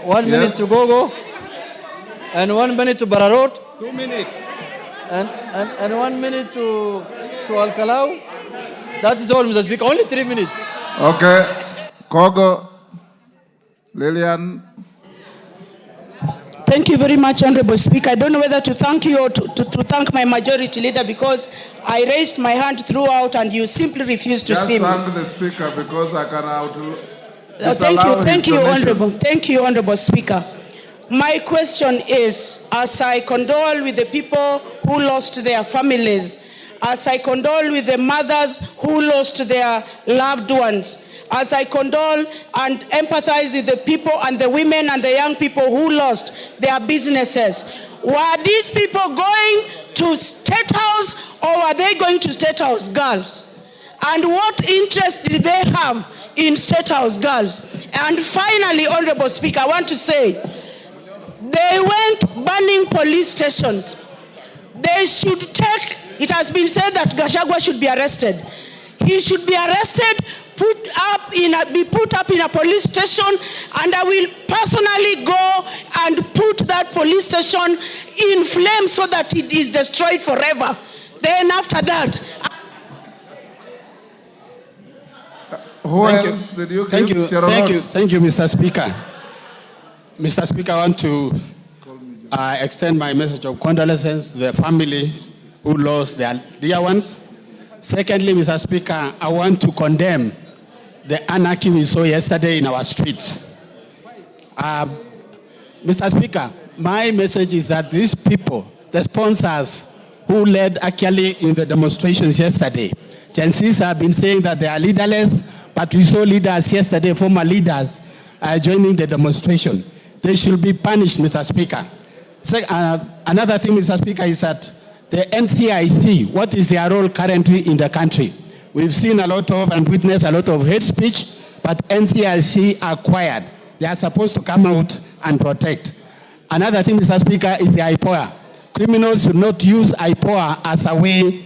1 minute to Gogo. And 1 minute to Bararot. 2 minutes. And 1 minute to Al-Kalau. That is all, Mr. Speaker. Only 3 minutes. Okay. Kogo. Lillian. Thank you very much, Honorable Speaker. I don't know whether to thank you or to thank my majority leader, because I raised my hand throughout and you simply refused to see me. Just thank the Speaker because I can Thank you, Honorable Speaker. My question is, as I condole with the people who lost their families, as I condole with the mothers who lost their loved ones, as I condole and empathize with the people and the women and the young people who lost their businesses, were these people going to State House or were they going to State House girls? And what interest did they have in State House girls? And finally, Honorable Speaker, I want to say, they went burning police stations. They should take, it has been said that Gachagua should be arrested. He should be arrested, be put up in a police station, and I will personally go and put that police station in flames so that it is destroyed forever. Then after that... Thank you, Mr. Speaker. Mr. Speaker, I want to extend my message of condolences to the families who lost their dear ones. Secondly, Mr. Speaker, I want to condemn the anarchy we saw yesterday in our streets. Mr. Speaker, my message is that these people, the sponsors who led actually in the demonstrations yesterday, Gen Zs have been saying that they are leaderless, but we saw leaders yesterday, former leaders, joining the demonstration. They should be punished, Mr. Speaker. Another thing, Mr. Speaker, is that the NCIC, what is their role currently in the country? We've seen a lot of and witnessed a lot of hate speech, but NCIC are quiet. They are supposed to come out and protect. Another thing, Mr. Speaker, is the IPOA. Criminals should not use IPOA as a way.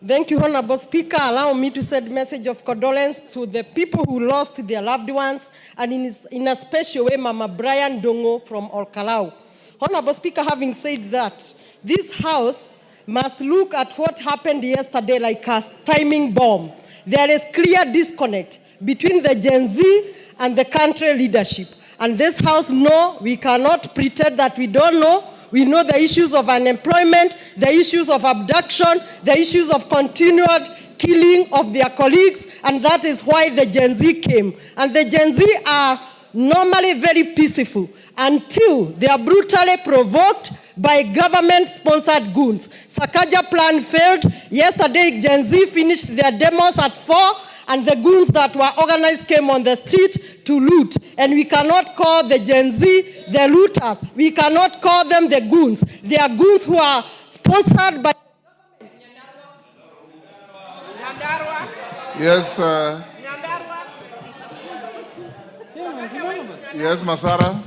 Thank you, Honorable Speaker. Allow me to send a message of condolence to the people who lost their loved ones, and in a special way, Mama Brian Dongo from Olkalau. Honorable Speaker, having said that, this House must look at what happened yesterday like a timing bomb. There is clear disconnect between the Gen Z and the country leadership. And this House, no, we cannot pretend that we don't know. We know the issues of unemployment, the issues of abduction, the issues of continued killing of their colleagues, and that is why the Gen Z came. And the Gen Z are normally very peaceful until they are brutally provoked by government-sponsored goons. Sakaja plan failed. Yesterday, Gen Z finished their demos at 4, and the goons that were organized came on the street to loot. And we cannot call the Gen Z the looters. We cannot call them the goons. They are goons who are sponsored by... Yes, yes, Masara.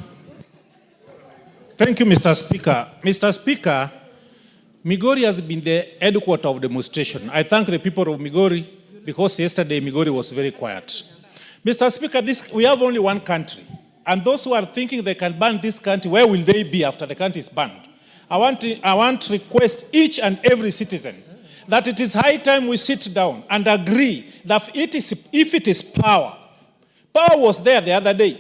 Thank you, Mr. Speaker. Mr. Speaker, Migori has been the headquarter of demonstration. I thank the people of Migori because yesterday Migori was very quiet. Mr. Speaker, we have only one country. And those who are thinking they can ban this country, where will they be after the country is banned? I want to request each and every citizen that it is high time we sit down and agree that if it is power was there the other day.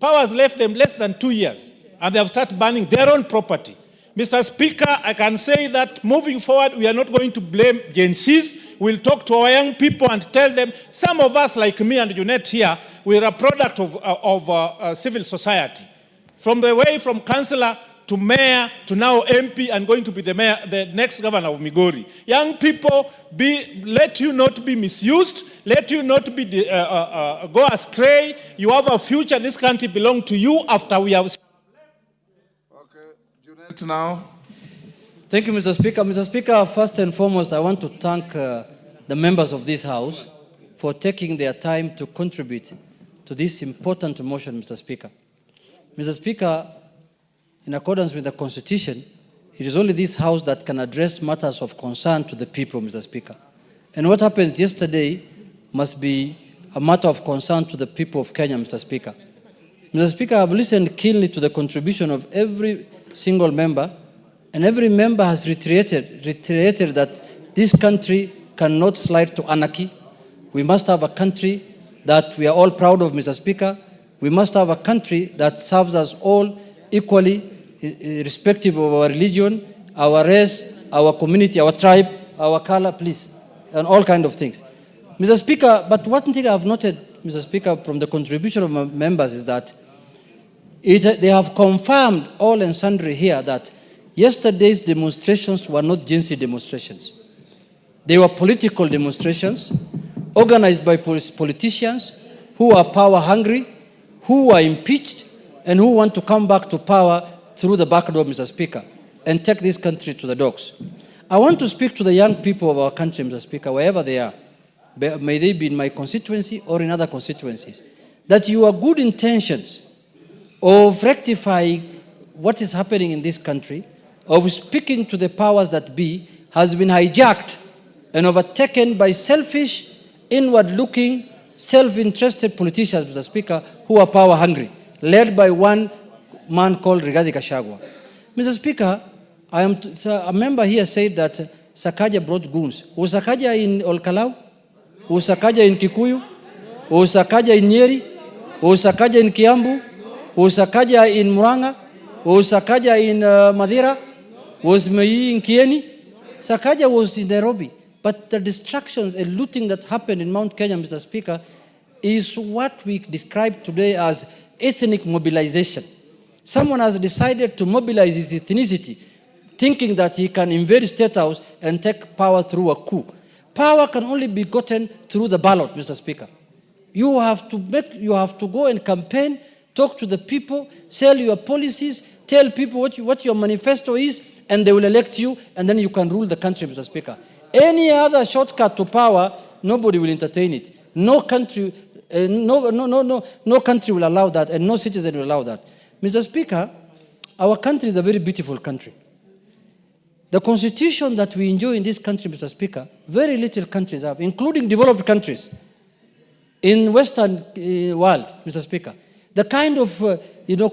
Power has left them less than 2 years, and they have started banning their own property. Mr. Speaker, I can say that moving forward, we are not going to blame Gen Zs. We'll talk to our young people and tell them, some of us, like me and Junette here, we are a product of civil society. From councillor to mayor to now MP and going to be the next governor of Migori. Young people, let you not be misused, let you not be go astray. You have a future. This country belongs to you after we have... Now. Thank you, Mr. Speaker. Mr. Speaker, first and foremost, I want to thank the members of this House for taking their time to contribute to this important motion, Mr. Speaker. Mr. Speaker, in accordance with the Constitution, it is only this House that can address matters of concern to the people, Mr. Speaker. And what happened yesterday must be a matter of concern to the people of Kenya, Mr. Speaker. Mr. Speaker, I've listened keenly to the contribution of every single member, and every member has reiterated that this country cannot slide to anarchy. We must have a country that we are all proud of, Mr. Speaker. We must have a country that serves us all equally, irrespective of our religion, our race, our community, our tribe, our color, please, and all kinds of things. Mr. Speaker, but one thing I've noted, Mr. Speaker, from the contribution of my members is that they have confirmed all and sundry here that yesterday's demonstrations were not Gen Z demonstrations. They were political demonstrations organized by politicians who are power hungry, who are impeached, and who want to come back to power through the back door, Mr. Speaker, and take this country to the dogs. I want to speak to the young people of our country, Mr. Speaker, wherever they are, may they be in my constituency or in other constituencies, that your good intentions of rectifying what is happening in this country, of speaking to the powers that be, has been hijacked and overtaken by selfish, inward-looking, self-interested politicians, Mr. Speaker, who are power-hungry, led by one man called Gachagua. Mr. Speaker, a member here said that Sakaja brought goons. Was Sakaja in Olkalau? Was Sakaja in Kikuyu? Was Sakaja in Nyeri? Was Sakaja in Kiambu? Was Sakaja in Muranga? Was Sakaja in Madira? Was Mei in Kieni? Sakaja was in Nairobi. But the distractions and looting that happened in Mount Kenya, Mr. Speaker, is what we describe today as ethnic mobilization. Someone has decided to mobilize his ethnicity, thinking that he can invade State House and take power through a coup. Power can only be gotten through the ballot, Mr. Speaker. You have to go and campaign, talk to the people, sell your policies, tell people what your manifesto is, and they will elect you, and then you can rule the country, Mr. Speaker. Any other shortcut to power, nobody will entertain it. No country will allow that, and no citizen will allow that. Mr. Speaker, our country is a very beautiful country. The constitution that we enjoy in this country, Mr. Speaker, very little countries have, including developed countries in Western world, Mr. Speaker. The kind of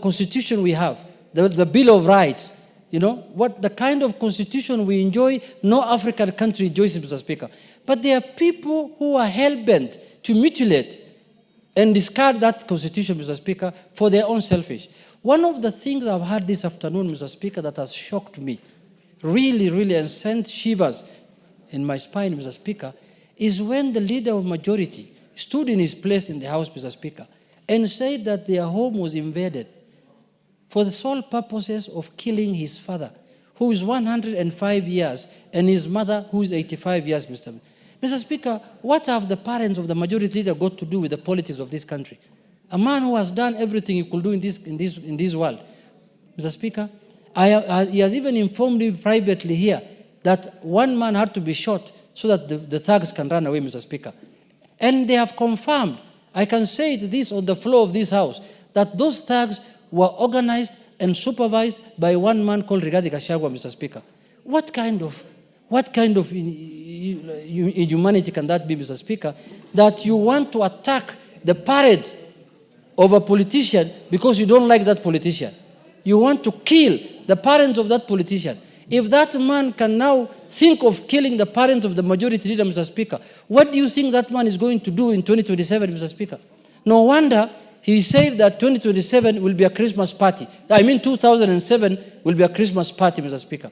constitution we have, the Bill of Rights, the kind of constitution we enjoy, no African country enjoys, Mr. Speaker. But there are people who are hell-bent to mutilate and discard that constitution, Mr. Speaker, for their own selfish. One of the things I've heard this afternoon, Mr. Speaker, that has shocked me, really, really, and sent shivers in my spine, Mr. Speaker, is when the leader of majority stood in his place in the House, Mr. Speaker, and said that their home was invaded for the sole purposes of killing his father, who is 105 years, and his mother, who is 85 years, Mr. Speaker, what have the parents of the majority leader got to do with the politics of this country? A man who has done everything he could do in this world, Mr. Speaker. He has even informed me privately here that one man had to be shot so that the thugs can run away, Mr. Speaker. And they have confirmed, I can say this on the floor of this house, that those thugs were organized and supervised by one man called Gachagua, Mr. Speaker. What kind of inhumanity can that be, Mr. Speaker, that you want to attack the parents of a politician because you don't like that politician? You want to kill the parents of that politician. If that man can now think of killing the parents of the majority leader, Mr. Speaker, what do you think that man is going to do in 2027, Mr. Speaker? No wonder he said that 2027 will be a Christmas party. I mean 2007 will be a Christmas party, Mr. Speaker.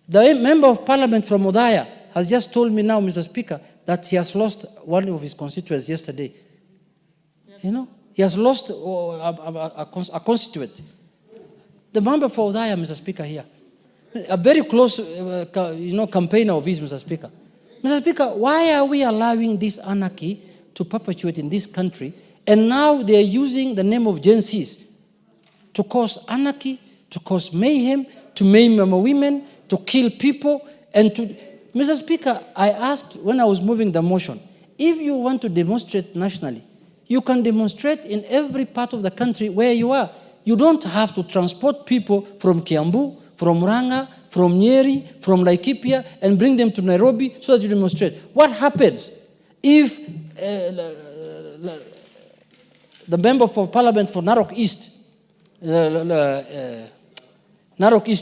The member of parliament from Odaya has just told me now, Mr. Speaker, that he has lost one of his constituents yesterday. You know, he has lost a constituent. The member for Odaya, Mr. Speaker, here, a very close, campaigner of his, Mr. Speaker. Mr. Speaker, why are we allowing this anarchy to perpetuate in this country? And now they are using the name of Gen Zs to cause anarchy, to cause mayhem, to maim women, to kill people, and to... Mr. Speaker, I asked when I was moving the motion, if you want to demonstrate nationally, you can demonstrate in every part of the country where you are. You don't have to transport people from Kiambu, from Ranga, from Nyeri, from Laikipia, and bring them to Nairobi so that you demonstrate. What happens if the member for parliament for Narok East,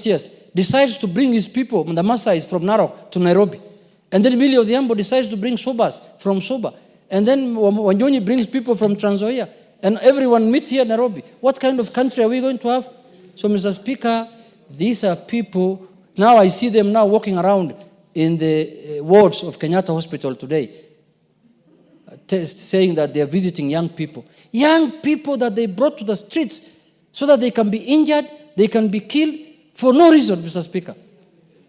yes, decides to bring his people, the Maasais from Narok to Nairobi, and then Billy Odhiambo decides to bring Sobas from Soba, and then Wanyonyi brings people from Trans Nzoia, and everyone meets here in Nairobi? What kind of country are we going to have? So, Mr. Speaker, these are people, now I see them now walking around in the wards of Kenyatta Hospital today, saying that they are visiting young people that they brought to the streets so that they can be injured, they can be killed for no reason, Mr. Speaker.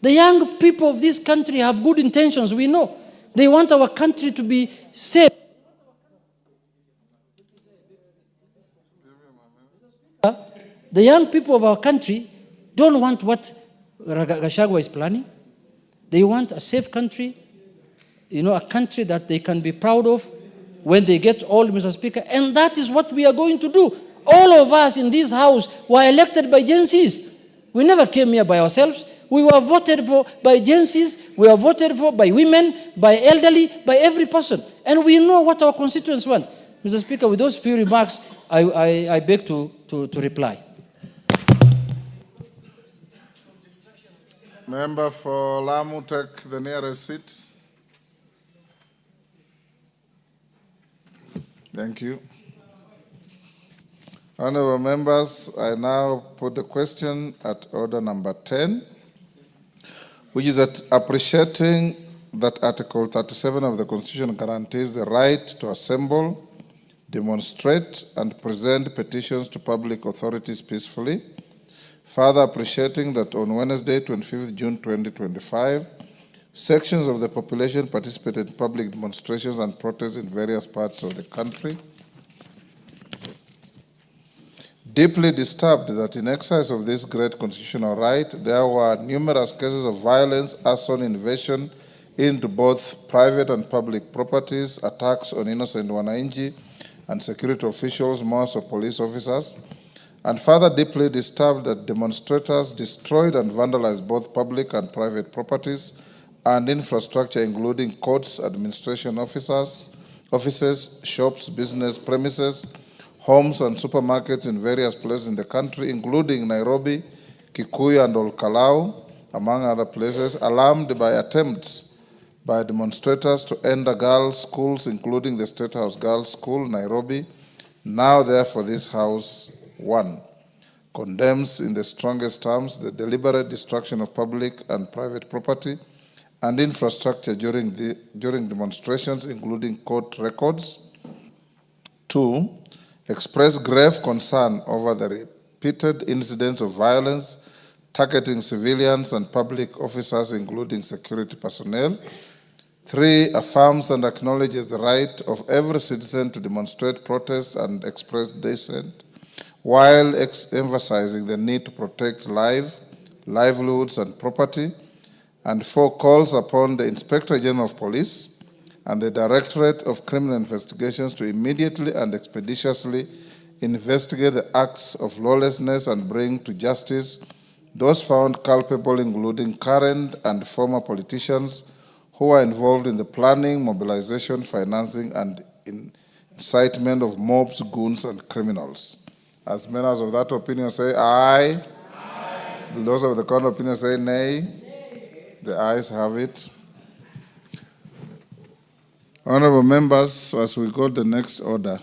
The young people of this country have good intentions, we know. They want our country to be safe. The young people of our country don't want what Gachagua is planning. They want a safe country, a country that they can be proud of when they get old, Mr. Speaker. And that is what we are going to do. All of us in this house were elected by Gen Zs. We never came here by ourselves. We were voted for by Gen Zs. We were voted for by women, by elderly, by every person. And we know what our constituents want. Mr. Speaker, with those few remarks, I beg to reply. Member for Lamu, take the nearest seat. Thank you. Honorable members, I now put the question at order number 10, which is that appreciating that Article 37 of the Constitution guarantees the right to assemble, demonstrate, and present petitions to public authorities peacefully. Further appreciating that on Wednesday, 25th June 2025, sections of the population participated in public demonstrations and protests in various parts of the country. Deeply disturbed that in exercise of this great constitutional right, there were numerous cases of violence, arson, invasion into both private and public properties, attacks on innocent wananchi and security officials, most of police officers, and further deeply disturbed that demonstrators destroyed and vandalized both public and private properties and infrastructure, including courts, administration offices, shops, business premises, homes and supermarkets in various places in the country, including Nairobi, Kikuyu, and Olkalau, among other places, alarmed by attempts by demonstrators to enter girls' schools, including the State House Girls' School, Nairobi. Now, therefore, this House, 1, condemns in the strongest terms the deliberate destruction of public and private property and infrastructure during demonstrations, including court records. 2, express grave concern over the repeated incidents of violence targeting civilians and public officers, including security personnel. 3, affirms and acknowledges the right of every citizen to demonstrate, protest, and express dissent, while emphasizing the need to protect life, livelihoods, and property, and 4 calls upon the Inspector General of Police and the Directorate of Criminal Investigations to immediately and expeditiously investigate the acts of lawlessness and bring to justice those found culpable, including current and former politicians who are involved in the planning, mobilization, financing, and incitement of mobs, goons, and criminals. As members of that opinion say aye. Aye. Those of the contrary opinion say nay. The ayes have it. Honorable members, as we go to the next order,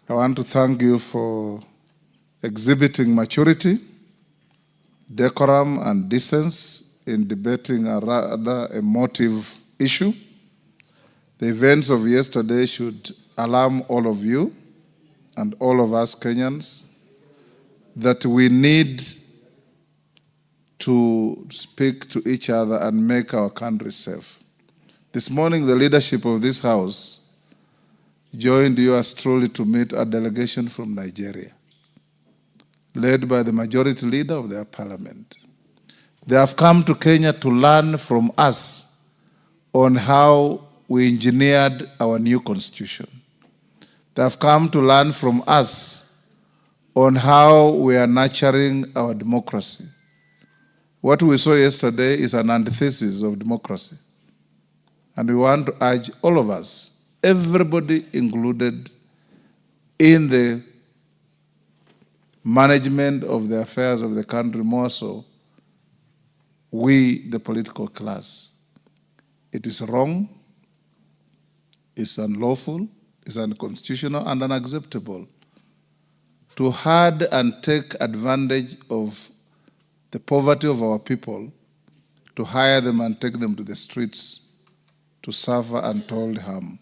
I want to thank you for exhibiting maturity, decorum, and decency in debating a rather emotive issue. The events of yesterday should alarm all of you and all of us Kenyans that we need to speak to each other and make our country safe. This morning, the leadership of this House joined yours truly to meet a delegation from Nigeria, led by the majority leader of their parliament. They have come to Kenya to learn from us on how we engineered our new constitution. They have come to learn from us on how we are nurturing our democracy. What we saw yesterday is an antithesis of democracy. And we want to urge all of us, everybody included in the management of the affairs of the country, more so, we, the political class. It is wrong, it's unlawful, it's unconstitutional and unacceptable to hide and take advantage of the poverty of our people, to hire them and take them to the streets to suffer untold harm.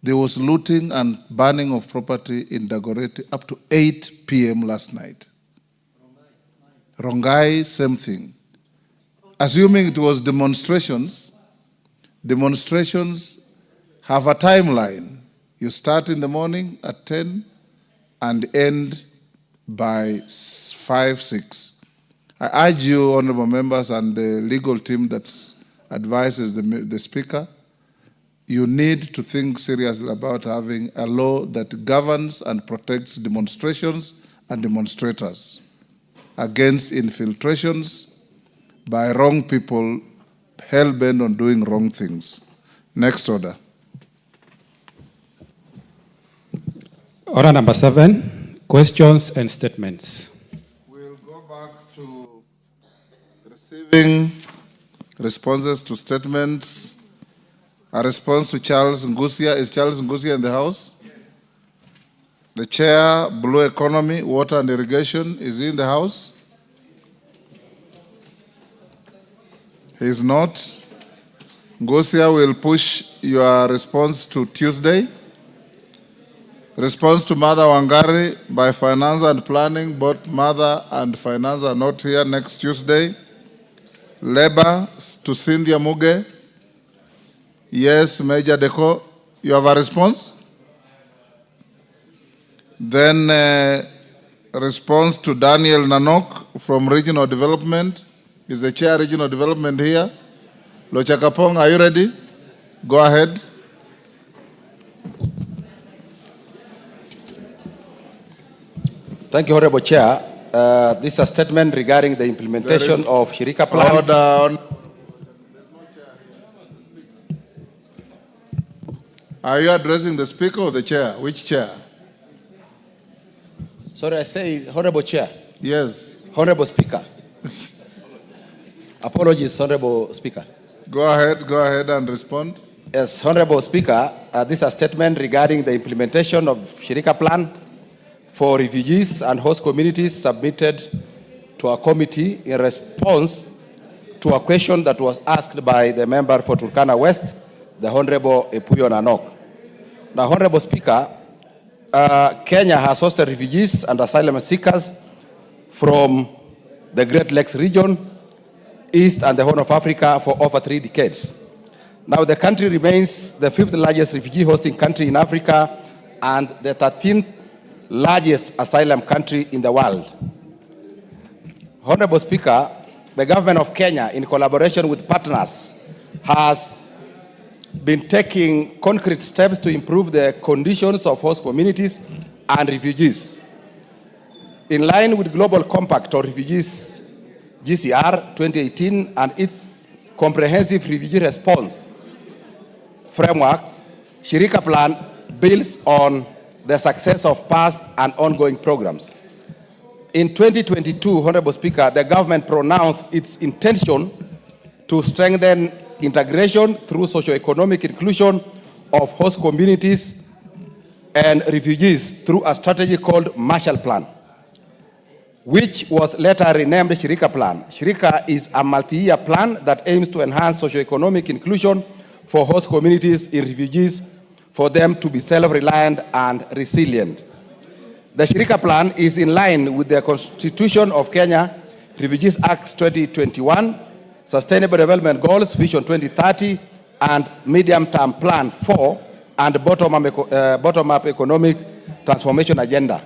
There was looting and burning of property in Dagoretti up to 8 p.m. last night. Rongai, same thing. Assuming it was demonstrations, demonstrations have a timeline. You start in the morning at 10 and end by 5, 6. I urge you, honorable members, and the legal team that advises the Speaker, you need to think seriously about having a law that governs and protects demonstrations and demonstrators against infiltrations by wrong people hell-bent on doing wrong things. Next order. Order number 7, questions and statements. We'll go back to receiving responses to statements. A response to Charles Ngusia. Is Charles Ngusia in the House? Yes. The Chair, Blue Economy, Water and Irrigation, is he in the House? He is not. Ngusia will push your response to Tuesday. Response to Mother Wangari by Finance and Planning. Both Mother and Finance are not here next Tuesday. Labor to Cynthia Muge. Yes, Major Deco, you have a response? Then response to Daniel Nanok from Regional Development. Is the Chair Regional Development here? Lochakapong, are you ready? Go ahead. Thank you, Honorable Chair. This is a statement regarding the implementation of Shirika Plan. Order. Are you addressing the Speaker or the Chair? Which Chair? Sorry, I say Honorable Chair. Yes. Honorable Speaker. Apologies, Honorable Speaker. Go ahead and respond. Yes, Honorable Speaker, this is a statement regarding the implementation of Shirika Plan for refugees and host communities submitted to a committee in response to a question that was asked by the member for Turkana West, the Honorable Epuyo Nanok. Now, Honorable Speaker, Kenya has hosted refugees and asylum seekers from the Great Lakes region, East and the Horn of Africa for over 3 decades. Now, the country remains the 5th largest refugee hosting country in Africa and the 13th largest asylum country in the world. Honorable Speaker, the government of Kenya, in collaboration with partners, has been taking concrete steps to improve the conditions of host communities and refugees. In line with Global Compact on Refugees, GCR 2018, and its comprehensive refugee response framework, Shirika Plan builds on the success of past and ongoing programs. In 2022, Honorable Speaker, the government pronounced its intention to strengthen integration through socio-economic inclusion of host communities and refugees through a strategy called Marshall Plan, which was later renamed Shirika Plan. Shirika is a multi-year plan that aims to enhance socio-economic inclusion for host communities in refugees, for them to be self-reliant and resilient. The Shirika Plan is in line with the Constitution of Kenya, Refugees Act 2021, Sustainable Development Goals, Vision 2030, and Medium-Term Plan 4, and bottom-up economic transformation agenda.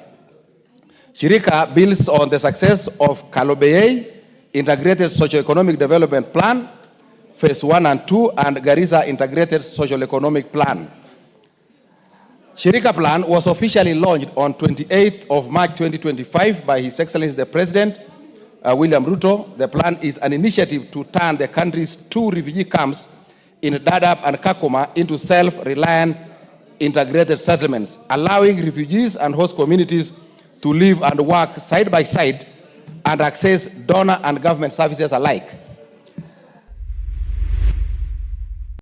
Shirika builds on the success of Kalobeyei Integrated Socio-Economic Development Plan, Phase 1 and 2, and Garissa Integrated Socio-Economic Plan. Shirika Plan was officially launched on 28th of March 2025 by His Excellency the President, William Ruto. The plan is an initiative to turn the country's 2 refugee camps in Dadaab and Kakuma into self-reliant integrated settlements, allowing refugees and host communities to live and work side by side and access donor and government services alike.